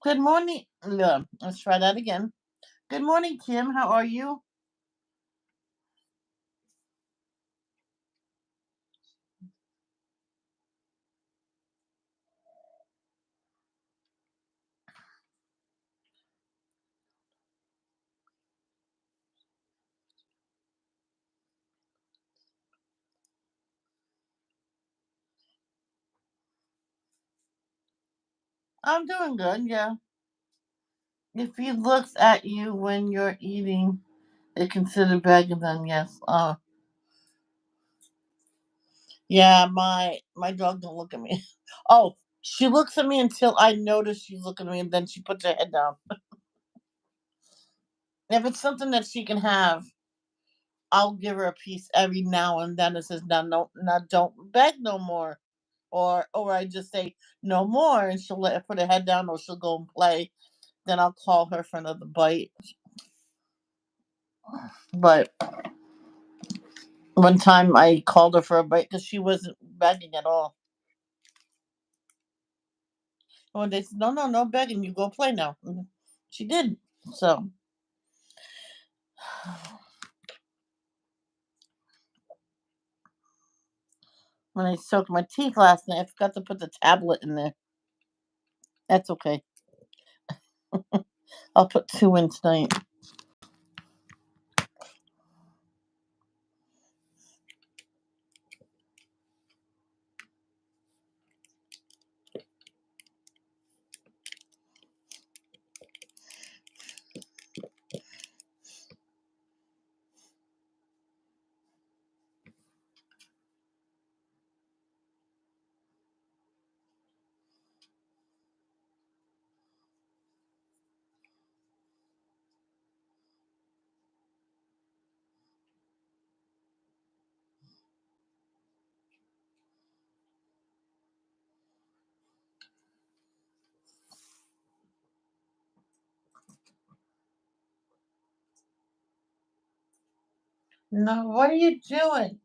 Good morning. Yeah, let's try that again. Good morning, Kim. How are you? I'm doing good. Yeah. If he looks at you when you're eating, it considered begging. Then yes. Yeah. My dog don't look at me. Oh, she looks at me until I notice she's looking at me, and then she puts her head down. If it's something that she can have, I'll give her a piece every now and then. It says, "Now, no, now, don't beg no more," or I just say, "No more," and she'll let her put her head down, or she'll go and play. Then I'll call her for another bite. But one time I called her for a bite because she wasn't begging at all. And when they said, "No, no, no begging, you go play now," she did. So when I soaked my teeth last night, I forgot to put the tablet in there. That's okay. I'll put two in tonight. No, what are you doing?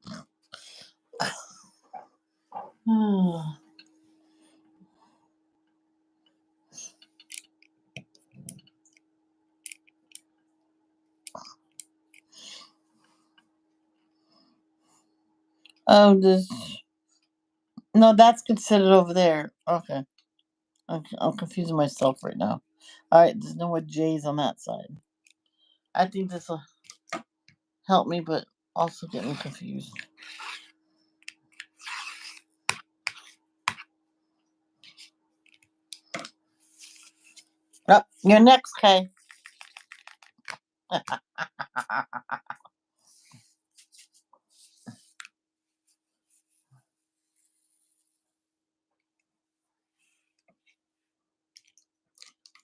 Oh, this. No, that's considered over there. Okay. I'm confusing myself right now. All right, there's no more J's on that side. I think this will help me, but also get me confused. Oh, you're next, Kay.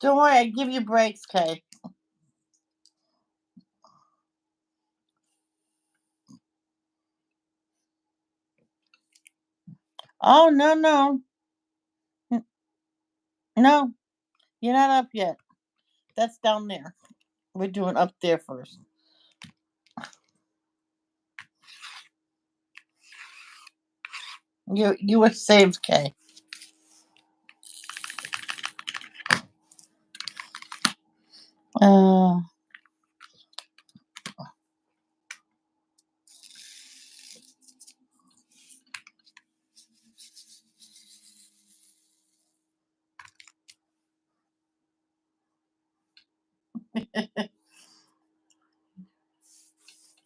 Don't worry, I give you breaks, Kay. Oh, no, no. No, you're not up yet. That's down there. We're doing up there first. You were saved, Kay. Uh,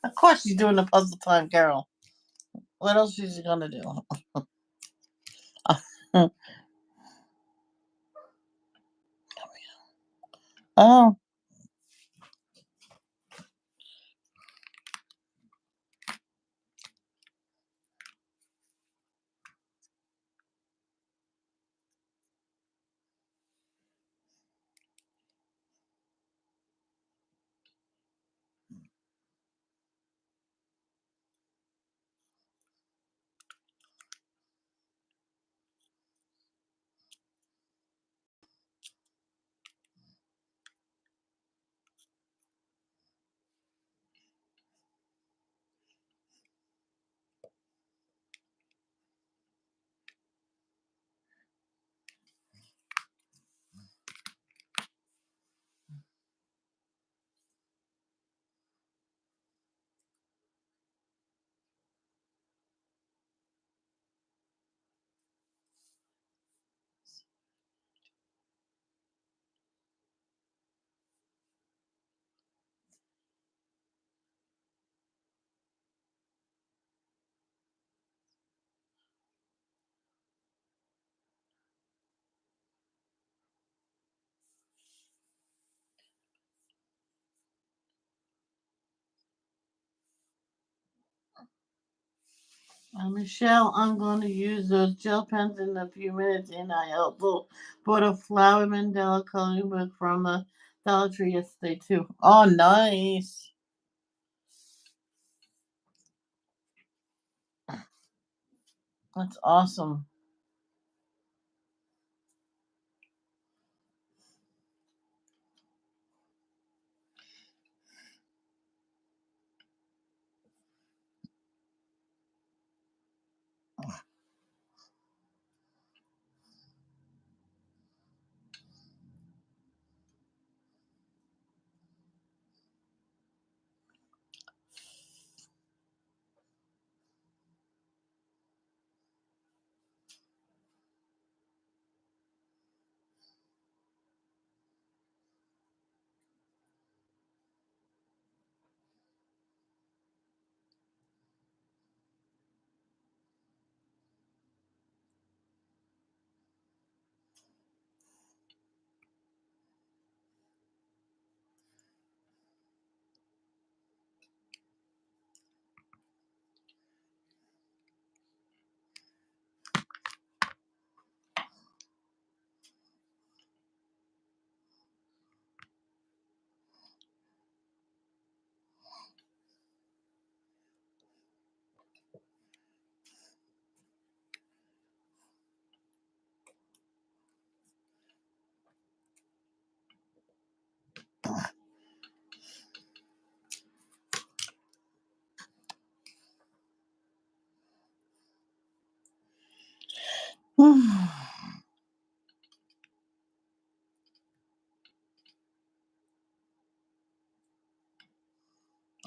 of course she's doing the puzzle time, Carol. What else is she gonna do? Oh, Michelle, I'm going to use those gel pens in a few minutes, and I also bought a flower mandela coloring book from the Dollar Tree yesterday too. Oh, nice! That's awesome.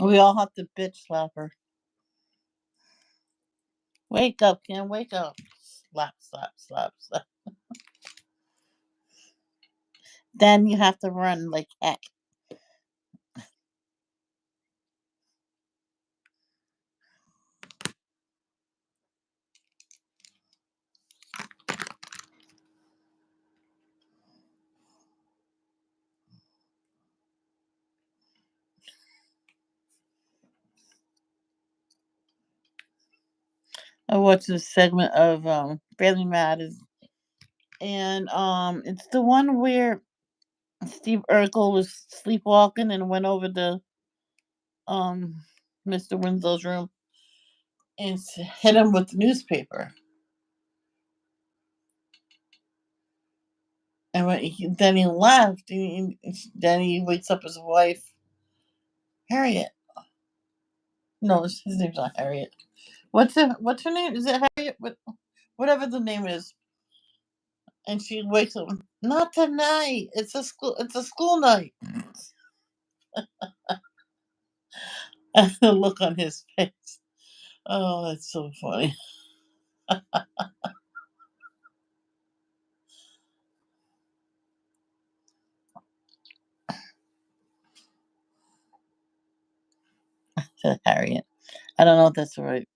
We all have to bitch slap her. Wake up, Kim. Wake up. Slap, slap, slap, slap. Then you have to run like heck. I watched this segment of Family Matters, and it's the one where Steve Urkel was sleepwalking and went over to um Mr. Winslow's room and hit him with the newspaper. And then he left, and then he wakes up his wife, Harriet. No, his name's not Harriet. What's her name? Is it Harriet? Whatever the name is. And she wakes up. Not tonight. It's a school. It's a school night. And the look on his face. Oh, that's so funny. Said Harriet. I don't know if that's right.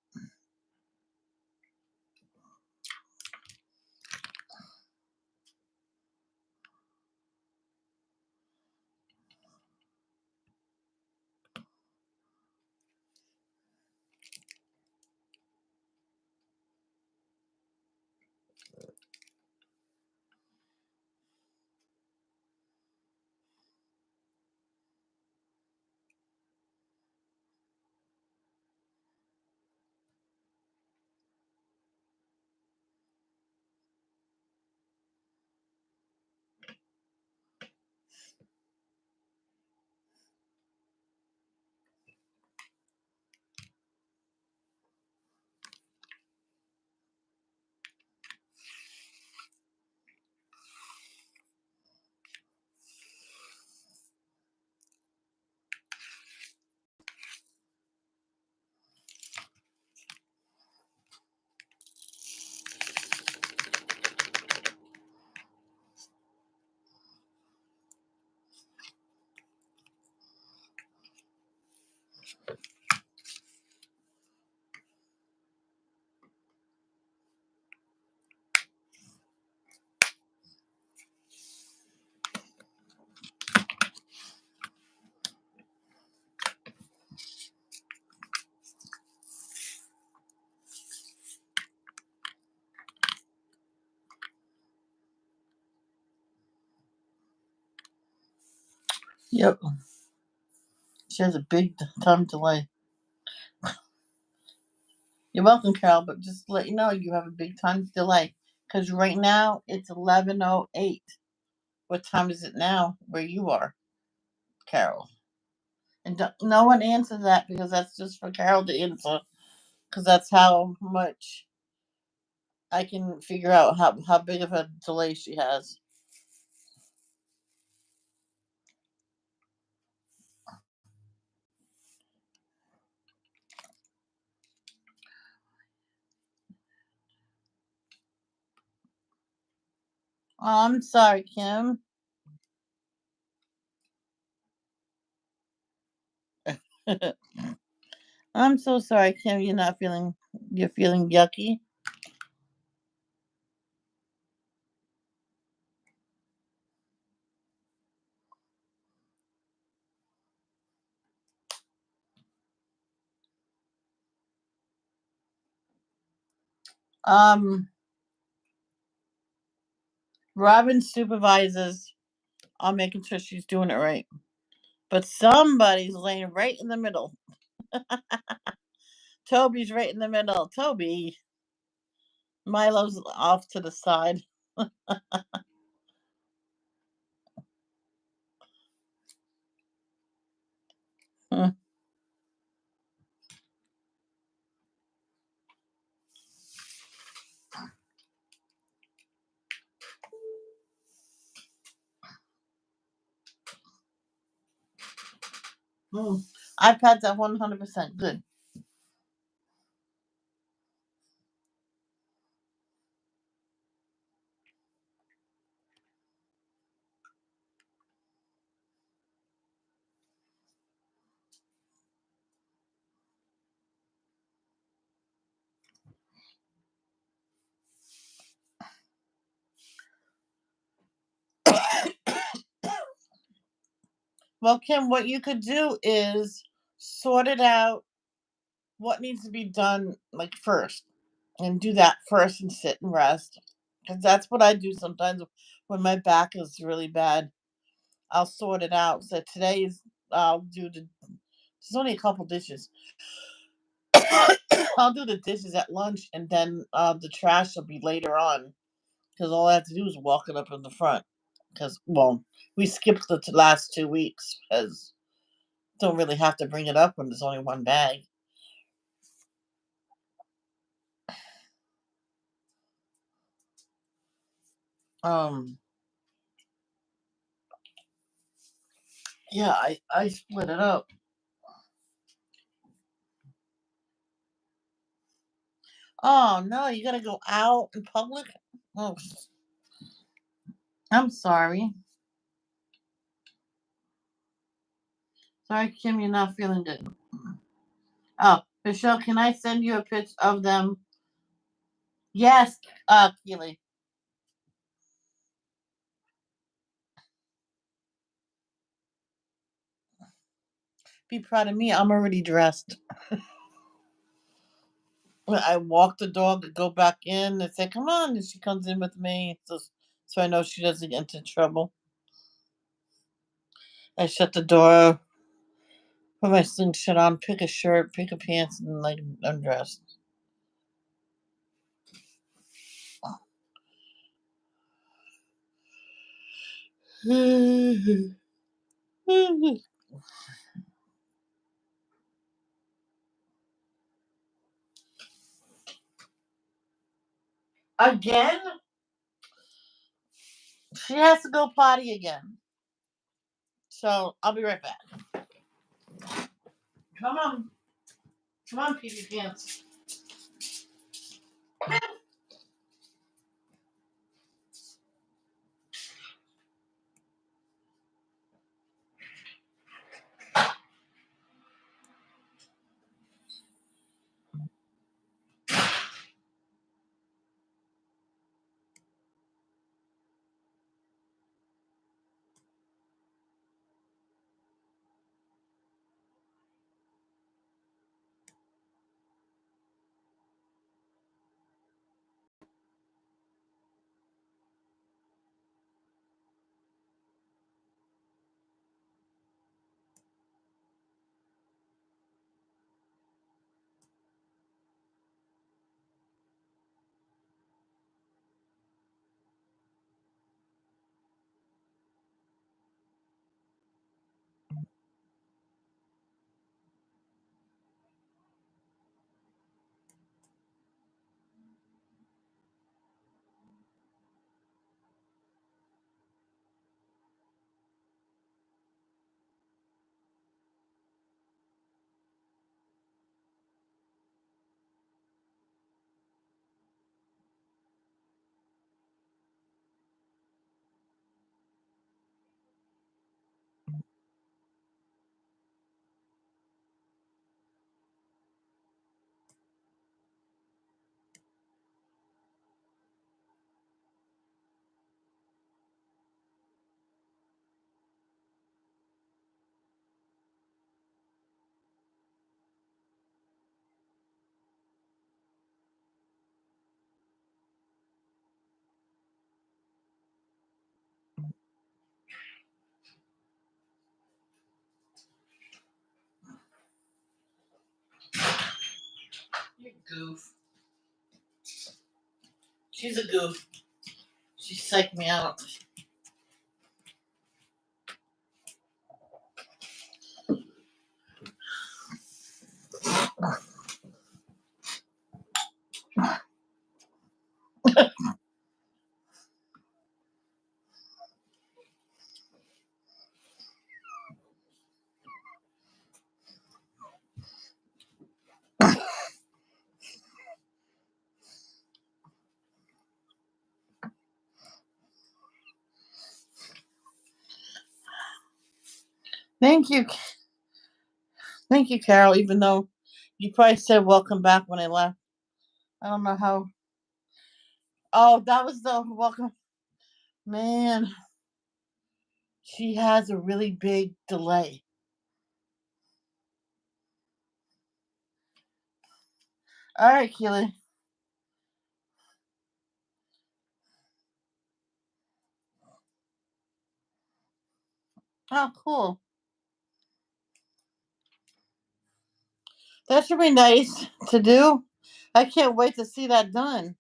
Yep. She has a big time delay. You're welcome, Carol, but just to let you know, you have a big time delay. Because right now, it's 11:08. What time is it now where you are, Carol? And no one answers that because that's just for Carol to answer. Because that's how much I can figure out how big of a delay she has. Oh, I'm sorry, Kim. I'm so sorry, Kim. You're feeling yucky. Um, Robin supervises on making sure she's doing it right. But somebody's laying right in the middle. Toby's right in the middle. Toby. Milo's off to the side. iPad's at 100%. Good. Well, Kim, what you could do is sort it out what needs to be done like first and do that first and sit and rest. Because that's what I do sometimes when my back is really bad. I'll sort it out. So today's I'll do the there's only a couple dishes. I'll do the dishes at lunch and then the trash will be later on because all I have to do is walk it up in the front. Because well, we skipped the last 2 weeks because don't really have to bring it up when there's only one bag. Um, yeah, I split it up. Oh no, you gotta go out in public. Oh, I'm sorry. Sorry, Kim, you're not feeling good. Oh, Michelle, can I send you a picture of them? Yes, Keely. Be proud of me. I'm already dressed. I walk the dog, go back in, and say, "Come on," and she comes in with me, so I know she doesn't get into trouble. I shut the door, put my slingshot on, pick a shirt, pick a pants, and like undress. Again? She has to go potty again. So I'll be right back. Come on. Come on, pee pee pants. Goof. She's a goof. She psyched me out. Thank you. Thank you, Carol, even though you probably said welcome back when I left. I don't know how. Oh, that was the welcome. Man, she has a really big delay. All right, Keely. Oh, cool. That should be nice to do. I can't wait to see that done.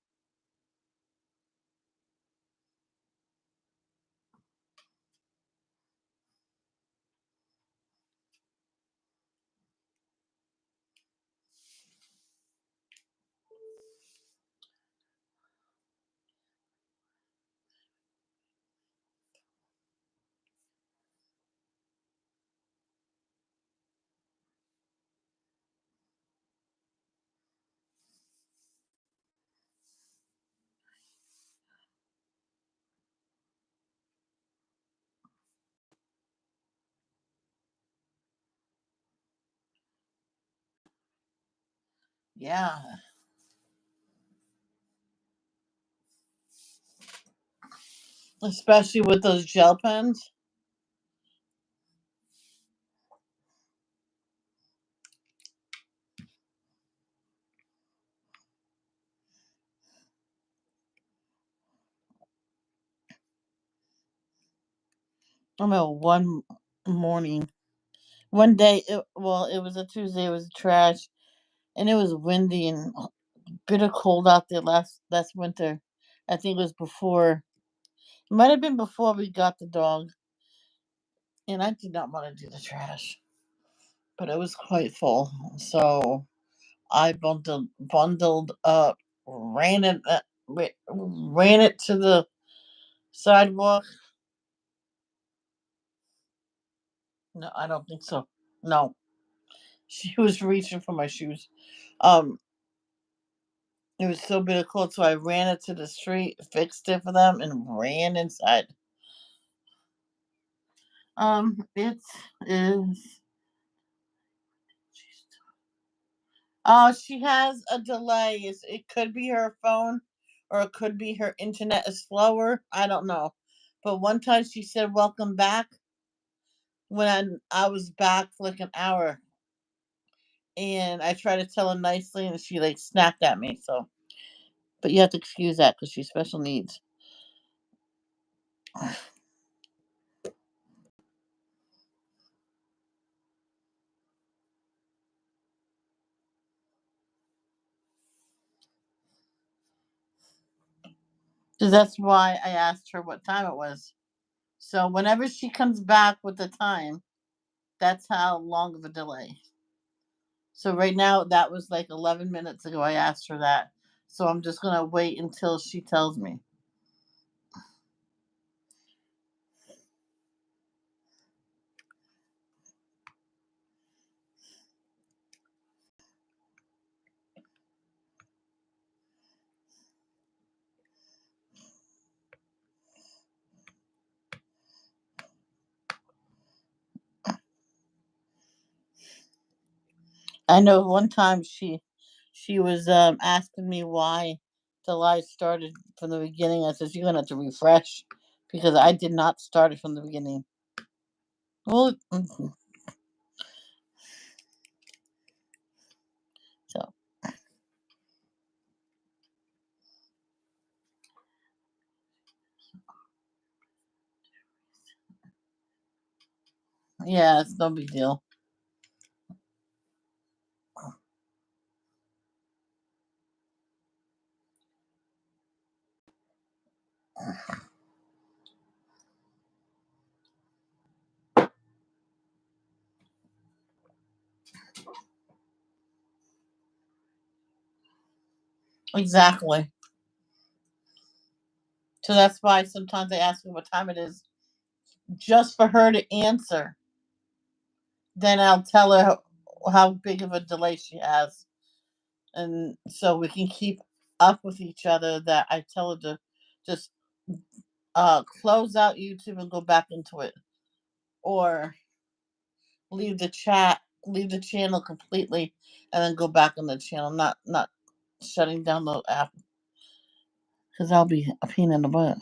Yeah, especially with those gel pens. I know morning, one day. Well, it was a Tuesday. It was trash, and it was windy and bitter cold out there last winter. I think it was before. It might have been before we got the dog, and I did not want to do the trash, but it was quite full. So I bundled up, ran it to the sidewalk. No, I don't think so. No, she was reaching for my shoes. Um, it was so bitter cold, so I ran it to the street, fixed it for them, and ran inside. It is. She has a delay. It could be her phone, or it could be her internet is slower. I don't know. But one time she said "Welcome back" when I was back for like an hour, and I tried to tell her nicely, and she like snapped at me. So, but you have to excuse that because she's special needs. So that's why I asked her what time it was. So whenever she comes back with the time, that's how long of a delay. So right now, that was like 11 minutes ago. I asked her that. So I'm just gonna wait until she tells me. I know one time she was asking me why the live started from the beginning. I said you're gonna have to refresh because I did not start it from the beginning. Well, so yeah, it's no big deal. Exactly. So that's why sometimes I ask her what time it is, just for her to answer. Then I'll tell her how big of a delay she has, and so we can keep up with each other. That I tell her to just close out YouTube and go back into it, or leave the chat, leave the channel completely, and then go back on the channel. Not shutting down the app because I'll be a pain in the butt.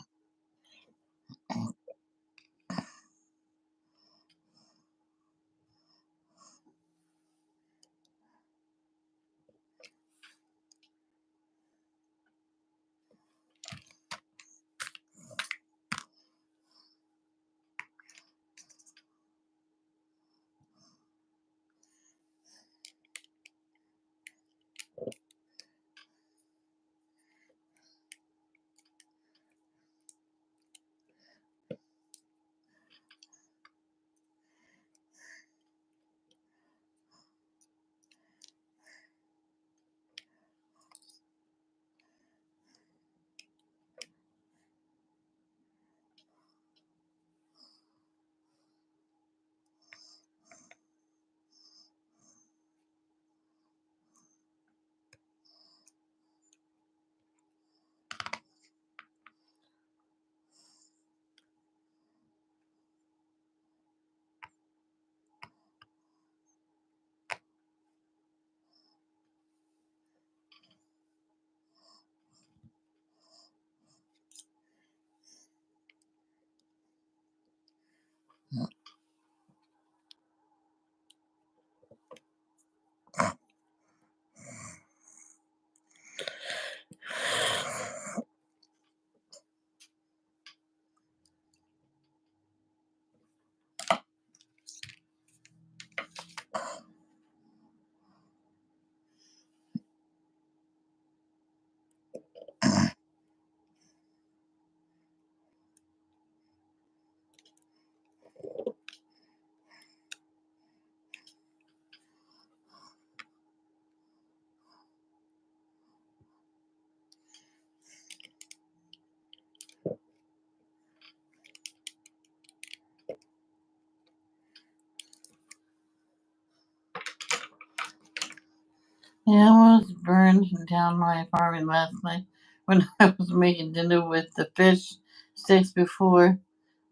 Yeah, I was burned down my apartment last night when I was making dinner with the fish sticks before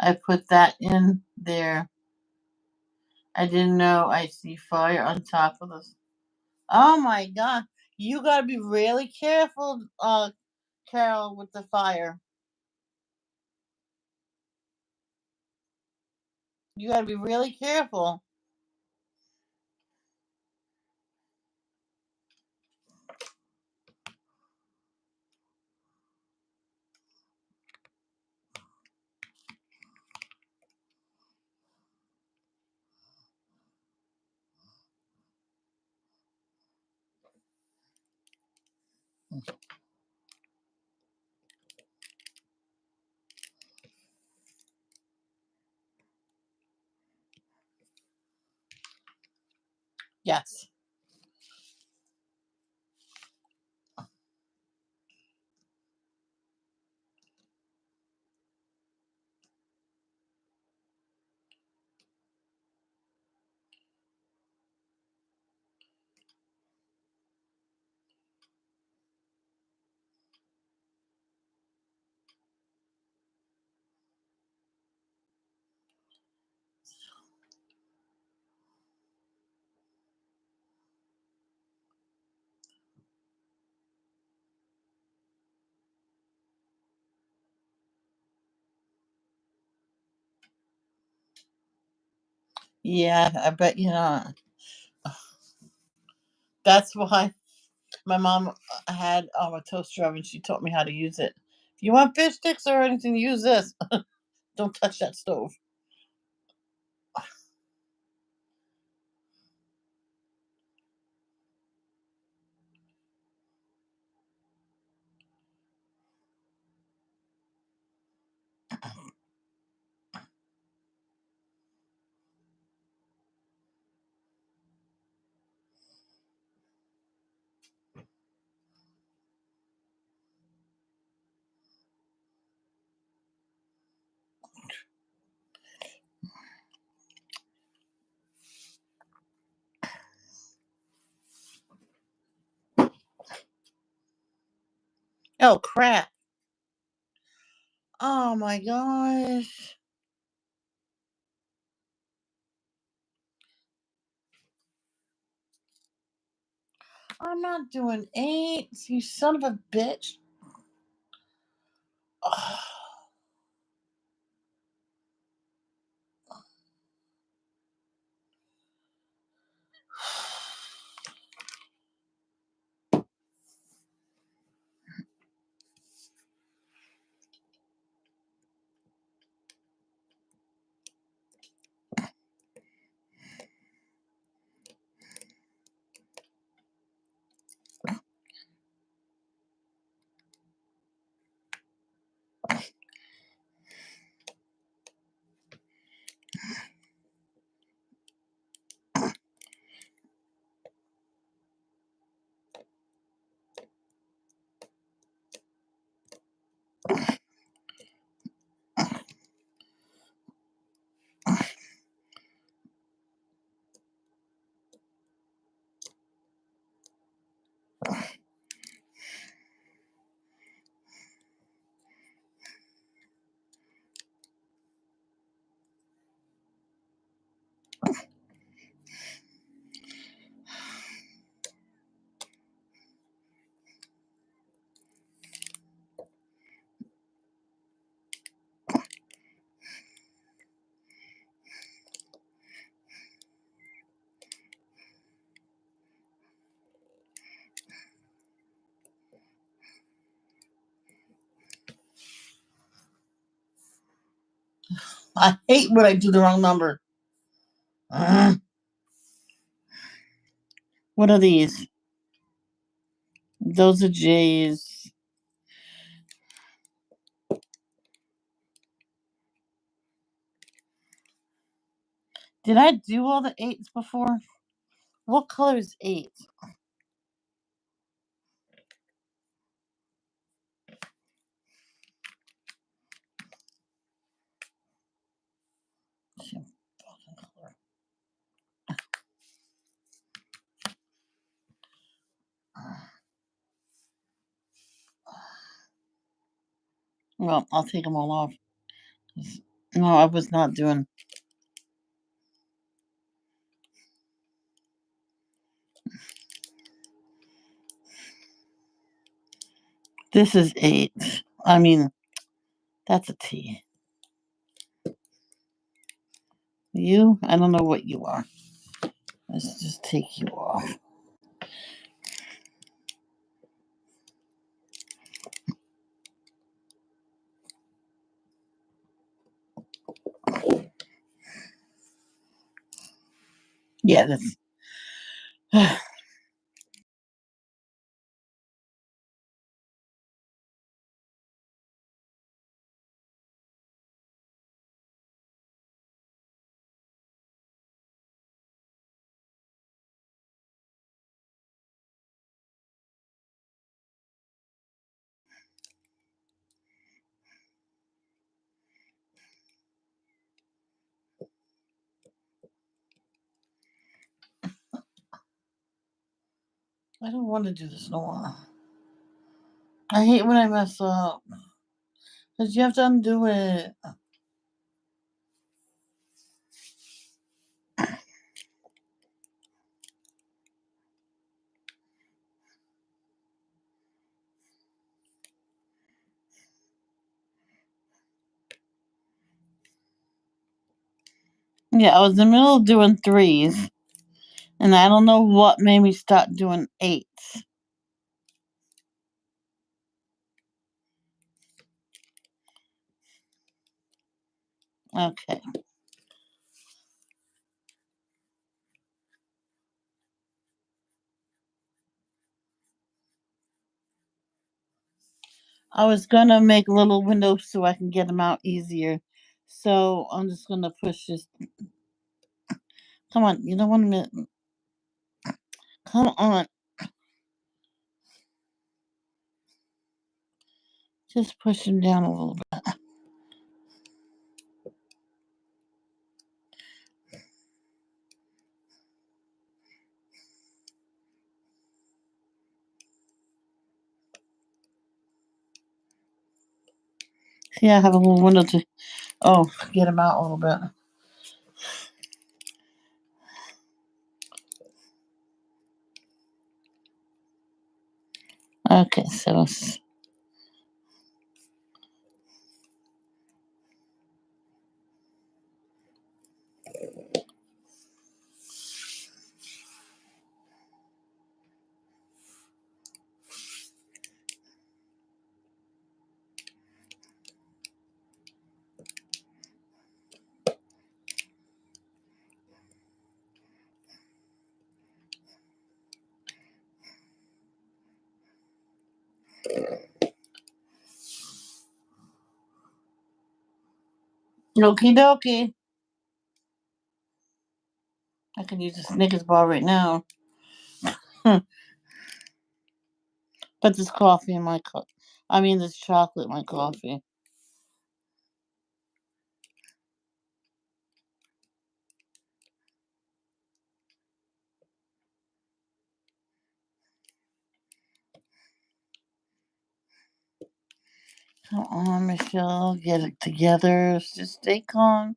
I put that in there. I didn't know I see fire on top of this. Oh my god. You gotta be really careful, Carol, with the fire. You gotta be really careful. Yes. Yeah, I bet you not. That's why my mom had a toaster oven. She taught me how to use it. If you want fish sticks or anything, use this. Don't touch that stove. Oh, crap. Oh, my gosh. I'm not doing 8. You son of a bitch. I hate when I do the wrong number. Uh, what are these? Those are J's. Did I do all the 8s before? What color is 8? Well, I'll take them all off. No, I was not doing. This is 8. I mean, that's a T. You? I don't know what you are. Let's just take you off. Yeah, that's. I don't want to do this no more. I hate when I mess up. Because you have to undo it. Yeah, I was in the middle of doing 3s. And I don't know what made me start doing 8s. Okay. I was gonna make little windows so I can get them out easier. So I'm just gonna push this. Come on, you don't want to. Come on, just push him down a little bit. See, I have a little window to get them out a little bit. Okay, so okie dokie. I can use a Snickers bar right now. But this coffee in my cup. I mean, this chocolate in my coffee. Come on, Michelle, get it together. Just stay calm.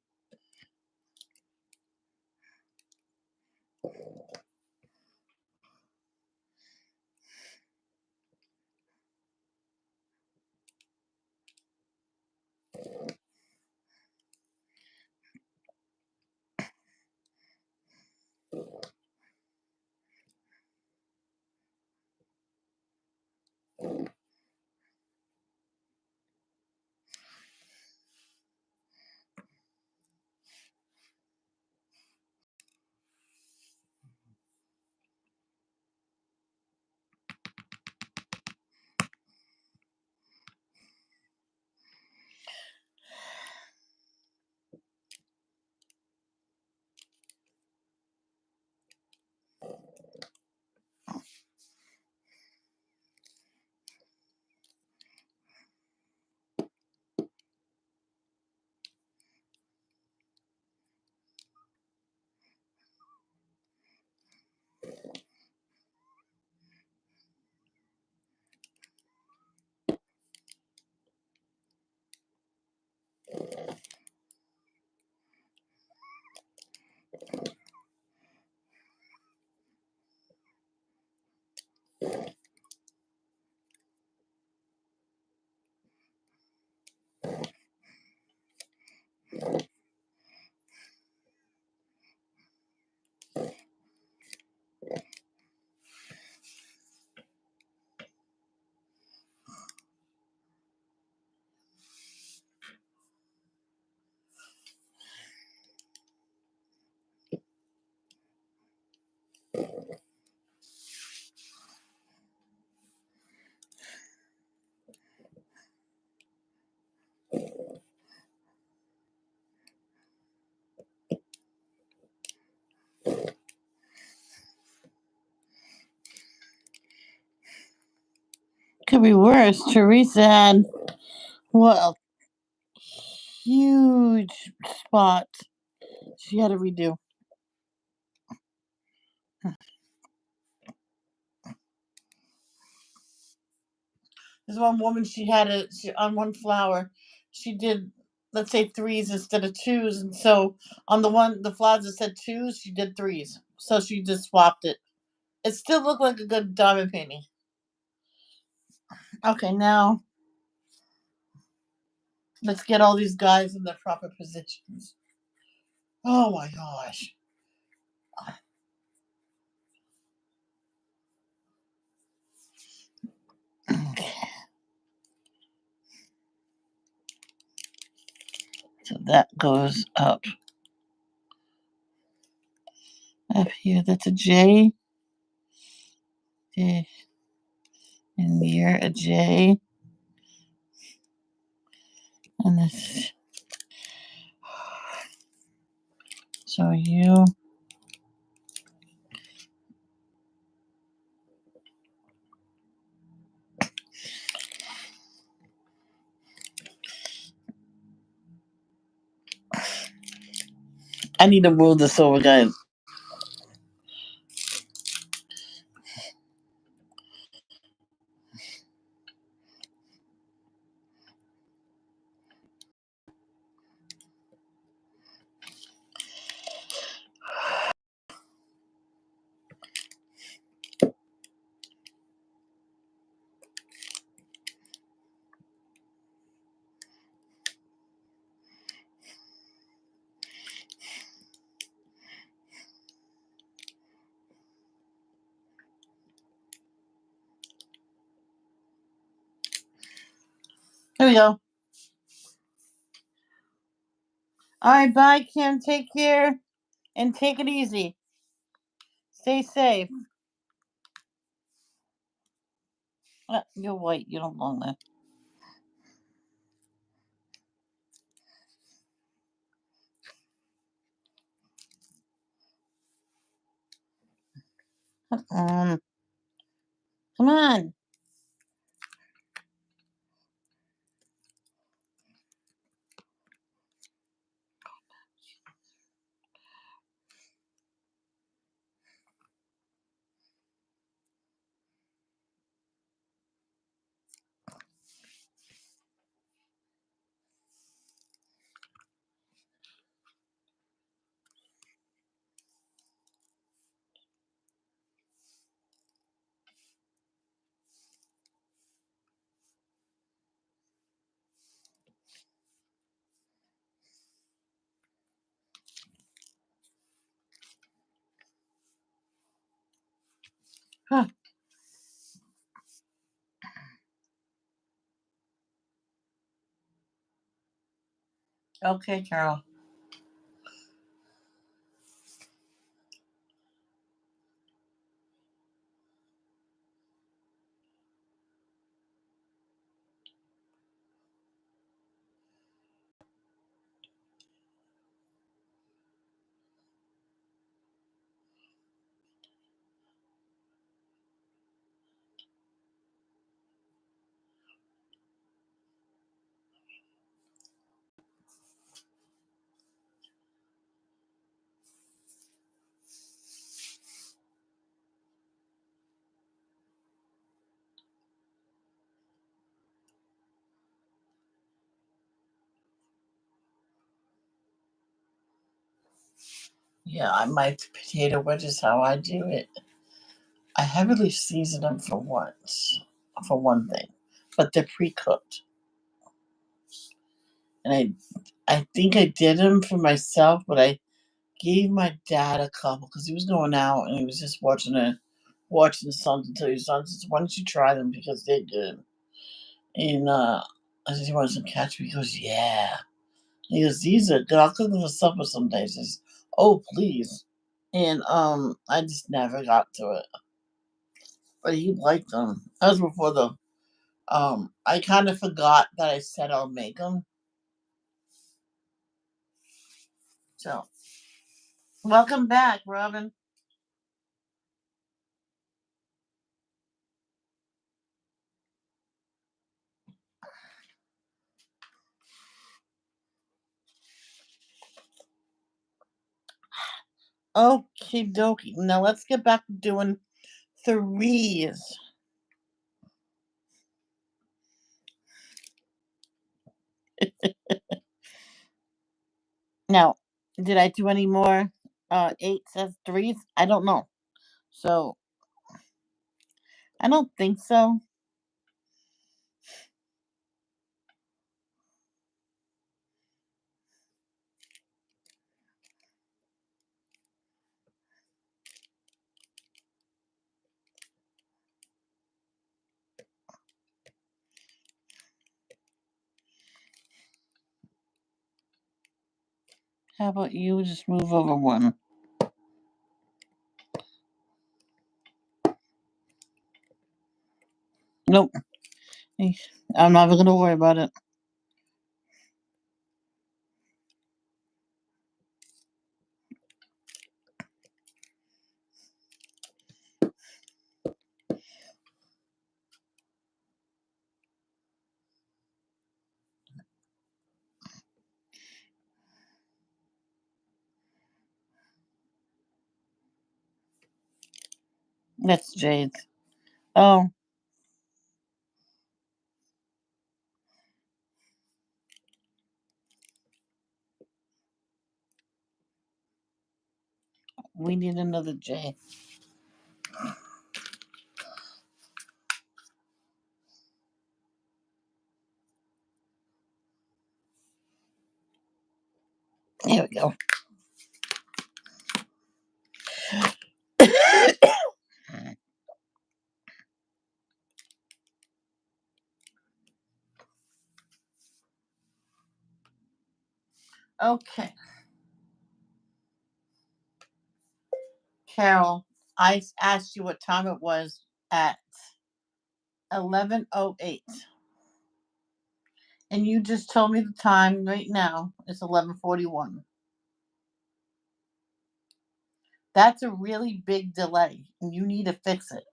Could be worse. Teresa had what a huge spot. She had to redo. This one woman, on one flower. She did, let's say, threes instead of twos, and so on the flowers that said twos, she did threes. So she just swapped it. It still looked like a good diamond painting. Okay, now let's get all these guys in their proper positions. Oh my gosh. Okay, so that goes up here. That's a J. J. And here a J. And this. So you. I need to move this over, guys. Here we go. All right, bye, Kim. Take care and take it easy. Stay safe. You're white. You don't belong there. Um, come on. Huh. Okay, Carol. Yeah, I my potato wedges how I do it. I heavily season them for once, for one thing, but they're pre-cooked, and I think I did them for myself, but I gave my dad a couple because he was going out and he was just watching something. Till his son says, "Why don't you try them because they're good?" And I said, "You want some ketchup?" He goes, "Yeah." He goes, "These are good. I'll cook them for supper some days." I says, "Oh, please." And I just never got to it, but he liked them. That was before the I kind of forgot that I said I'll make them. So welcome back, Robin. Okay, dokie. Now let's get back to doing threes. Now, did I do any more eights as threes? I don't know. So I don't think so. How about you just move over one? Nope. I'm not even gonna worry about it. That's Jade's. Oh, we need another J. There we go. Okay, Carol, I asked you what time it was at 11:08, and you just told me the time right now. It's 11:41. That's a really big delay, and you need to fix it.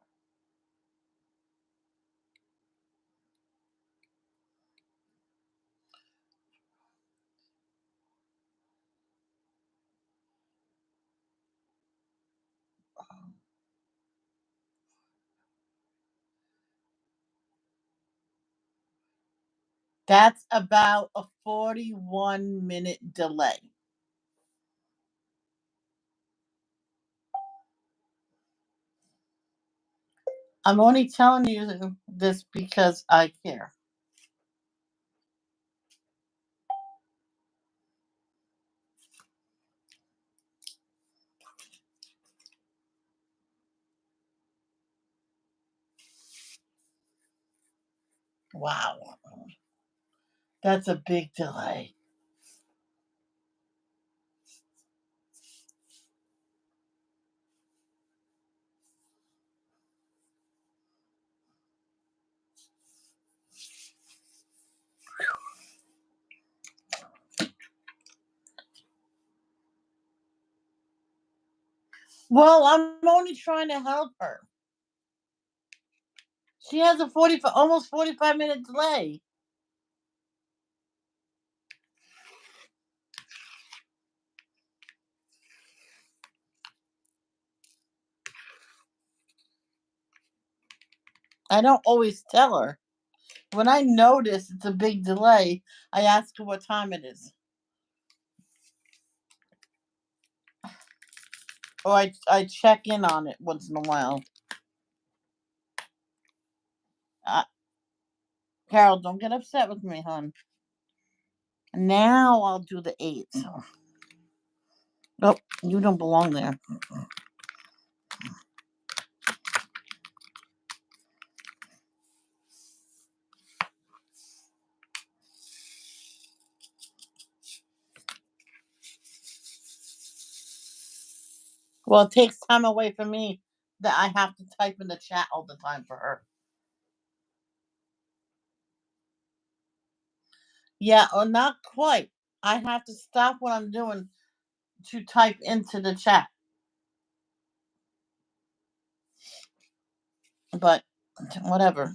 That's about a 41-minute delay. I'm only telling you this because I care. Wow, that's a big delay. Well, I'm only trying to help her. She has a 45, almost 45-minute delay. I don't always tell her. When I notice it's a big delay, I ask her what time it is. Or I check in on it once in a while. Uh, Carol, don't get upset with me, hon. Now I'll do the 8. Oh, you don't belong there. Well, it takes time away from me that I have to type in the chat all the time for her. Yeah, or not quite. I have to stop what I'm doing to type into the chat. But whatever.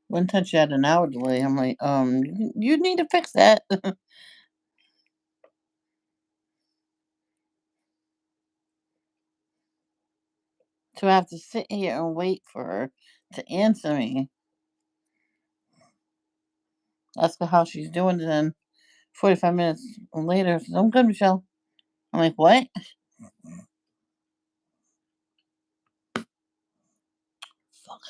One touch you had an hour delay. I'm like, you need to fix that. To have to sit here and wait for her to answer me. Ask her how she's doing. And then 45 minutes later, says, I'm good, Michelle. I'm like, what? Fuck.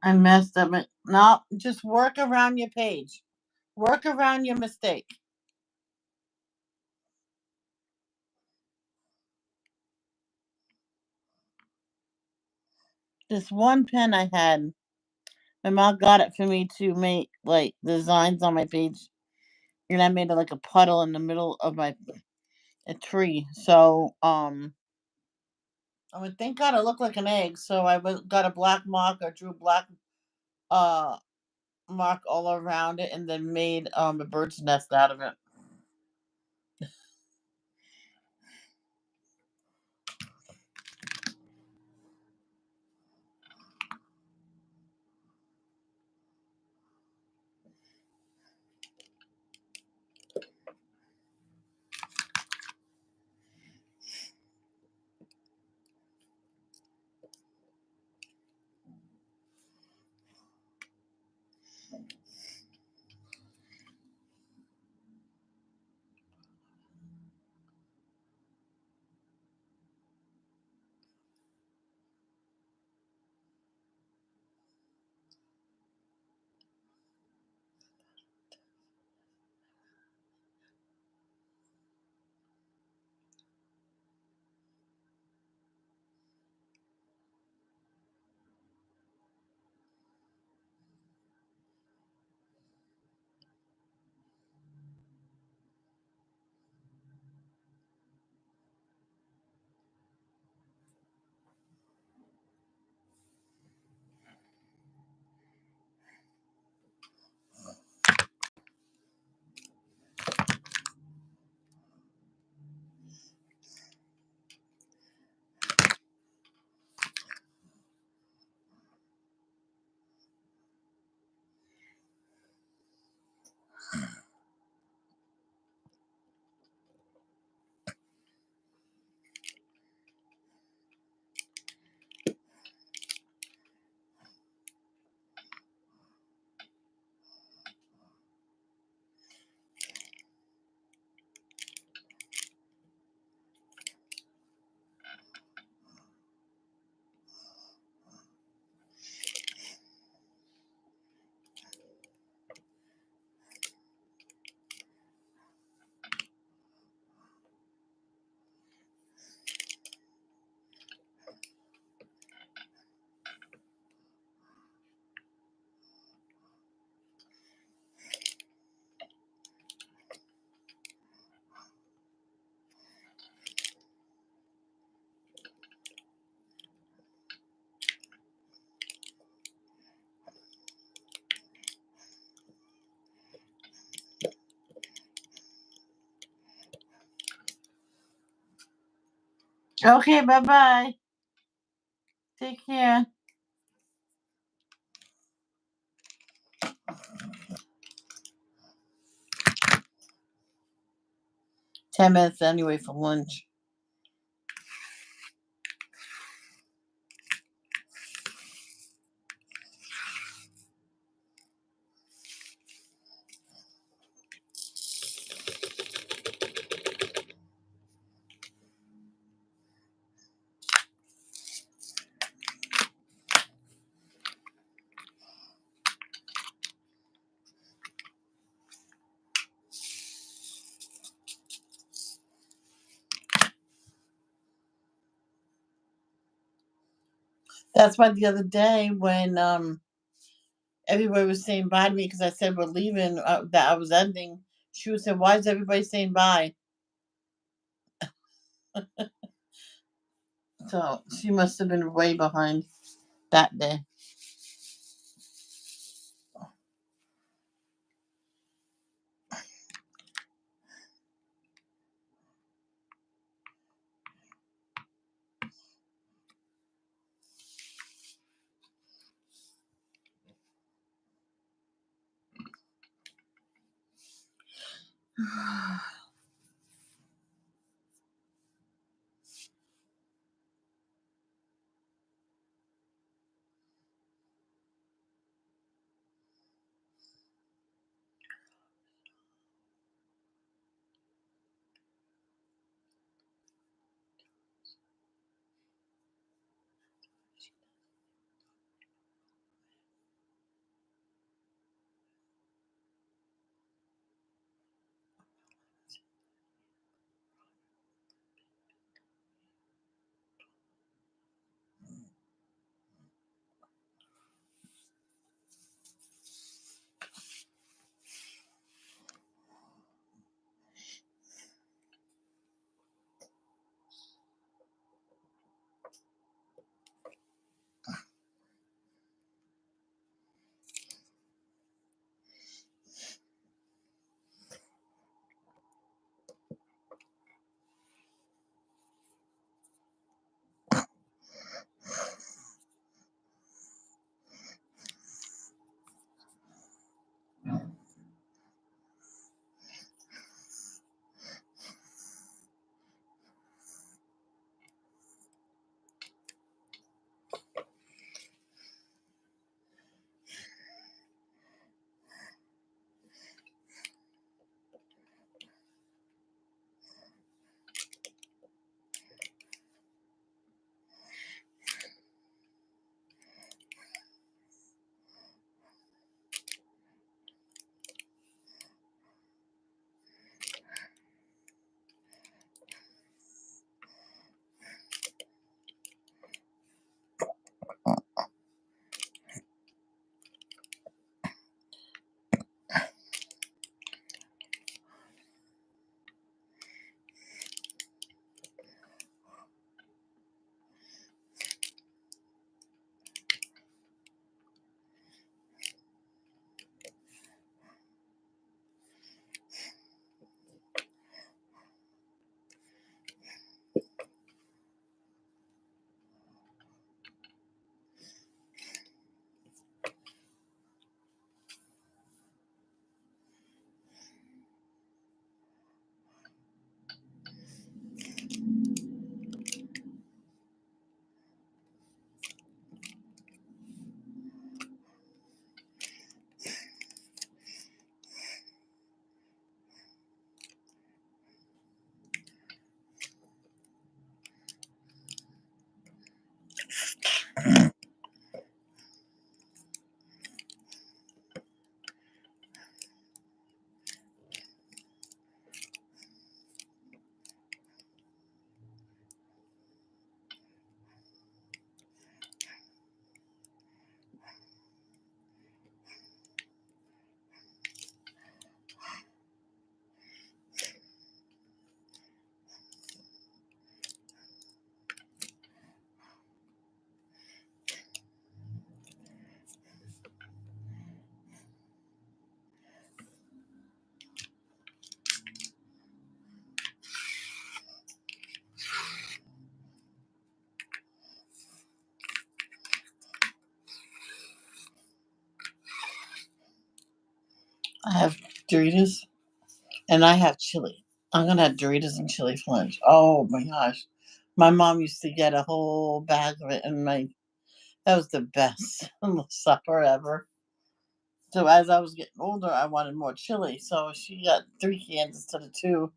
I messed up. No, just work around your page. Work around your mistake. This one pen I had, my mom got it for me to make like designs on my page, and I made it like a puddle in the middle of my a tree. So I mean, thank God it looked like an egg. So got a black marker, drew black uh mark all around it and then made a bird's nest out of it. Okay, bye bye. Take care. 10 minutes anyway for lunch. That's why the other day when everybody was saying bye to me because I said we're leaving, that I was ending. She was saying, "Why is everybody saying bye?" So she must have been way behind that day. I have Doritos and I have chili. I'm gonna have Doritos and chili for lunch. Oh my gosh. My mom used to get a whole bag of it and that was the best supper ever. So as I was getting older, I wanted more chili. So she got 3 cans instead of two.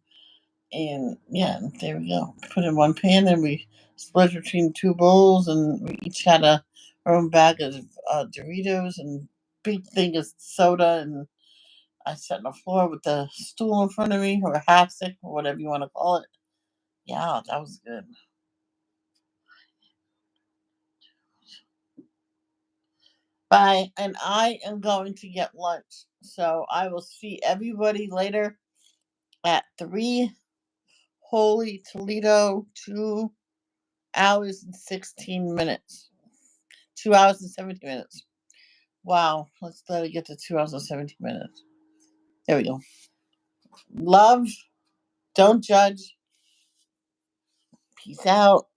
And yeah, there we go. Put in one pan and we split between two bowls and we each had our own bag of Doritos and big thing of soda. And I sat on the floor with the stool in front of me or a hassock or whatever you want to call it. Yeah, that was good. Bye. And I am going to get lunch. So I will see everybody later at 3 Holy Toledo, 2 hours and 16 minutes. 2 hours and 17 minutes. Wow. Let's let it get to 2 hours and 17 minutes. There we go. Love. Don't judge. Peace out.